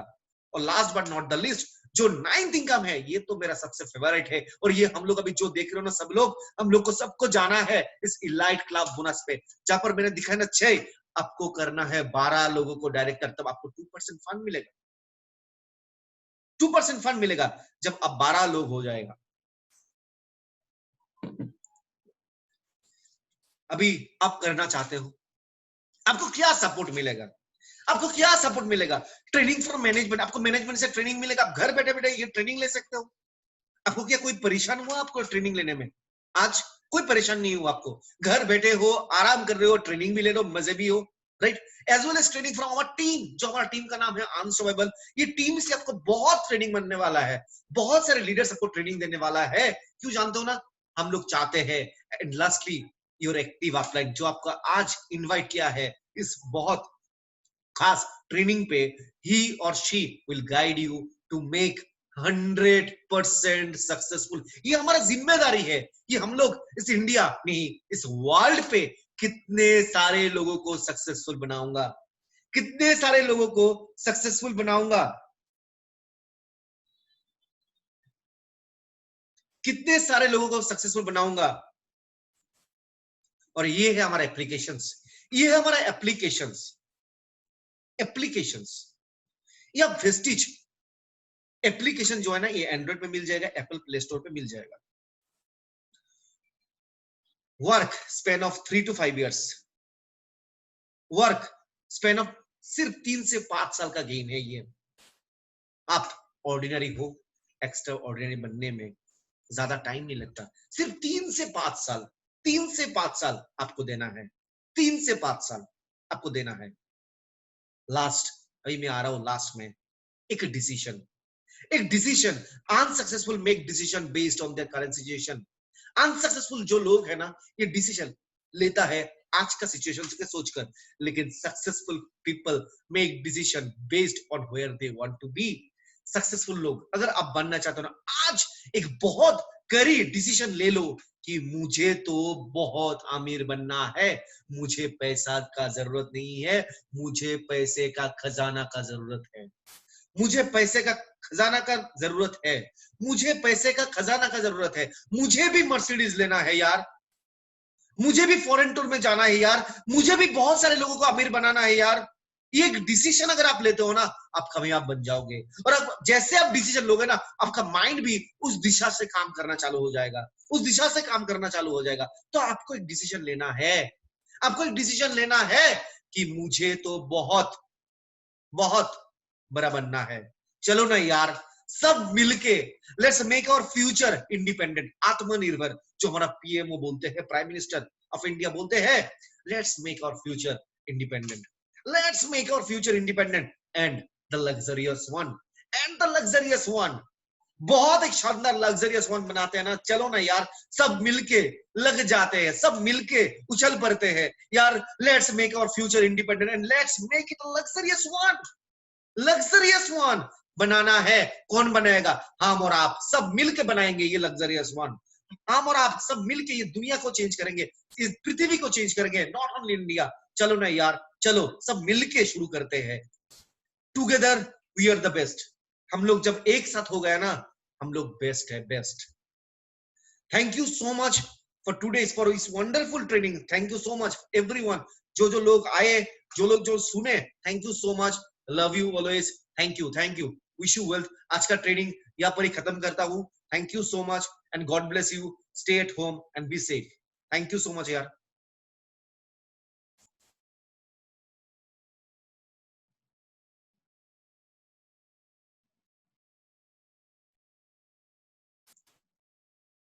और last but not the list, जो 9th इनकम है, ये तो मेरा सबसे फेवरेट है। और ये हम लोग अभी जो देख रहे हो ना, सब लोग, हम लोग को सबको जाना है इस इलाइट क्लब बोनस पे, जहां पर मैंने दिखाया ना 6, आपको करना है 12 लोगों को डायरेक्टर, तब आपको 2% फंड मिलेगा। 2% फंड मिलेगा जब आप 12 लोग हो जाएगा। अभी आप करना चाहते हो, आपको क्या सपोर्ट मिलेगा? आपको क्या सपोर्ट मिलेगा? ट्रेनिंग फॉर मैनेजमेंट, आपको मैनेजमेंट से ट्रेनिंग मिलेगा, आप घर बैठे बैठे ये ट्रेनिंग ले सकते हो। आपको क्या कोई परेशान हुआ आपको ट्रेनिंग लेने में? आज कोई परेशान नहीं हुआ आपको, घर बैठे हो, आराम कर रहे हो, ट्रेनिंग भी ले रहे हो, मजे भी हो, right? As well as training from our team, जो हमारा टीम का नाम है अनसर्वाइवल। ये टीम से आपको बहुत ट्रेनिंग बनने वाला है, बहुत सारे लीडर्स आपको ट्रेनिंग देने वाला है। क्यों जानते हो ना? हम लोग चाहते हैं, and lastly your active upline, जो आपको आज इन्वाइट किया है इस बहुत खास ट्रेनिंग पे, ही और she will guide you to make 100% successful. ये हमारा जिम्मेदारी है। ये हम लोग इस इंडिया नहीं, इस वर्ल्ड पे कितने सारे लोगों को सक्सेसफुल बनाऊंगा, कितने सारे लोगों को सक्सेसफुल बनाऊंगा, कितने सारे लोगों को सक्सेसफुल बनाऊंगा। और ये है हमारा एप्लीकेशंस, ये है हमारा एप्लीकेशंस या वेस्टिज एप्लीकेशन जो है ना, ये एंड्रॉइड पे मिल जाएगा, एप्पल प्ले स्टोर पे मिल जाएगा। Work span of 3 to 5 years, work span of सिर्फ 3 से 5 साल का गेम है ये। आप ऑर्डिनरी हो, एक्स्ट्रा ऑर्डिनरी बनने में ज्यादा टाइम नहीं लगता, सिर्फ 3 से 5 साल, 3 से 5 साल आपको देना है, 3 से 5 साल आपको देना है। लास्ट, अभी मैं आ रहा हूं लास्ट में, एक decision, unsuccessful make decision based on their current situation. Unsuccessful जो लोग है ना, ये डिसीजन लेता है आज का सिचुएशन के सोचकर, लेकिन successful people make decision based on where they want to be. Successful लोग, अगर आप बनना चाहते हो ना, आज एक बहुत कड़ी डिसीजन ले लो कि मुझे तो बहुत अमीर बनना है, मुझे पैसा का जरूरत नहीं है, मुझे पैसे का खजाना का जरूरत है, मुझे पैसे का खजाना का जरूरत है, मुझे पैसे का खजाना का जरूरत है, मुझे भी मर्सिडीज लेना है यार, मुझे भी फॉरेन टूर में जाना है यार, मुझे भी बहुत सारे लोगों को अमीर बनाना है यार। ये एक डिसीजन अगर आप लेते हो ना, आप कामयाब बन जाओगे। और अब जैसे आप डिसीजन लोगे ना, आपका माइंड भी उस दिशा से काम करना चालू हो जाएगा, उस दिशा से काम करना चालू हो जाएगा। तो आपको एक डिसीजन लेना है, आपको एक डिसीजन लेना है कि मुझे तो बहुत बहुत बड़ा बनना है। चलो ना यार, सब मिलके let's make our future independent, आत्मनिर्भर, जो हमारा पीएमओ बोलते हैं, प्राइम मिनिस्टर ऑफ इंडिया बोलते हैं। Let's make our future independent, let's make our future independent and the luxurious one, बहुत एक शानदार लग्जरियस वन बनाते हैं ना। चलो ना यार, सब मिलके लग जाते हैं, सब मिलके उछल पड़ते हैं यार। Let's make our future independent and let's make it luxurious one बनाना है। कौन बनाएगा? हम और आप सब मिलके बनाएंगे ये लग्जरियस वन। हम और आप सब मिलके ये दुनिया को चेंज करेंगे, इस पृथ्वी को चेंज करेंगे, नॉट ओनली इंडिया। चलो ना यार, चलो सब मिलके शुरू करते हैं। Together we are the best. हम लोग जब एक साथ हो गया ना, हम लोग बेस्ट है, best. Thank you so much for today's for this wonderful training. Thank you so much everyone. जो लोग आए, जो सुने, thank you so much. Love you always. Thank you. Wish you wealth. आज का ट्रेनिंग यहाँ पर ही खत्म करता हूँ. Thank you so much and God bless you. Stay at home and be safe. Thank you so much यार.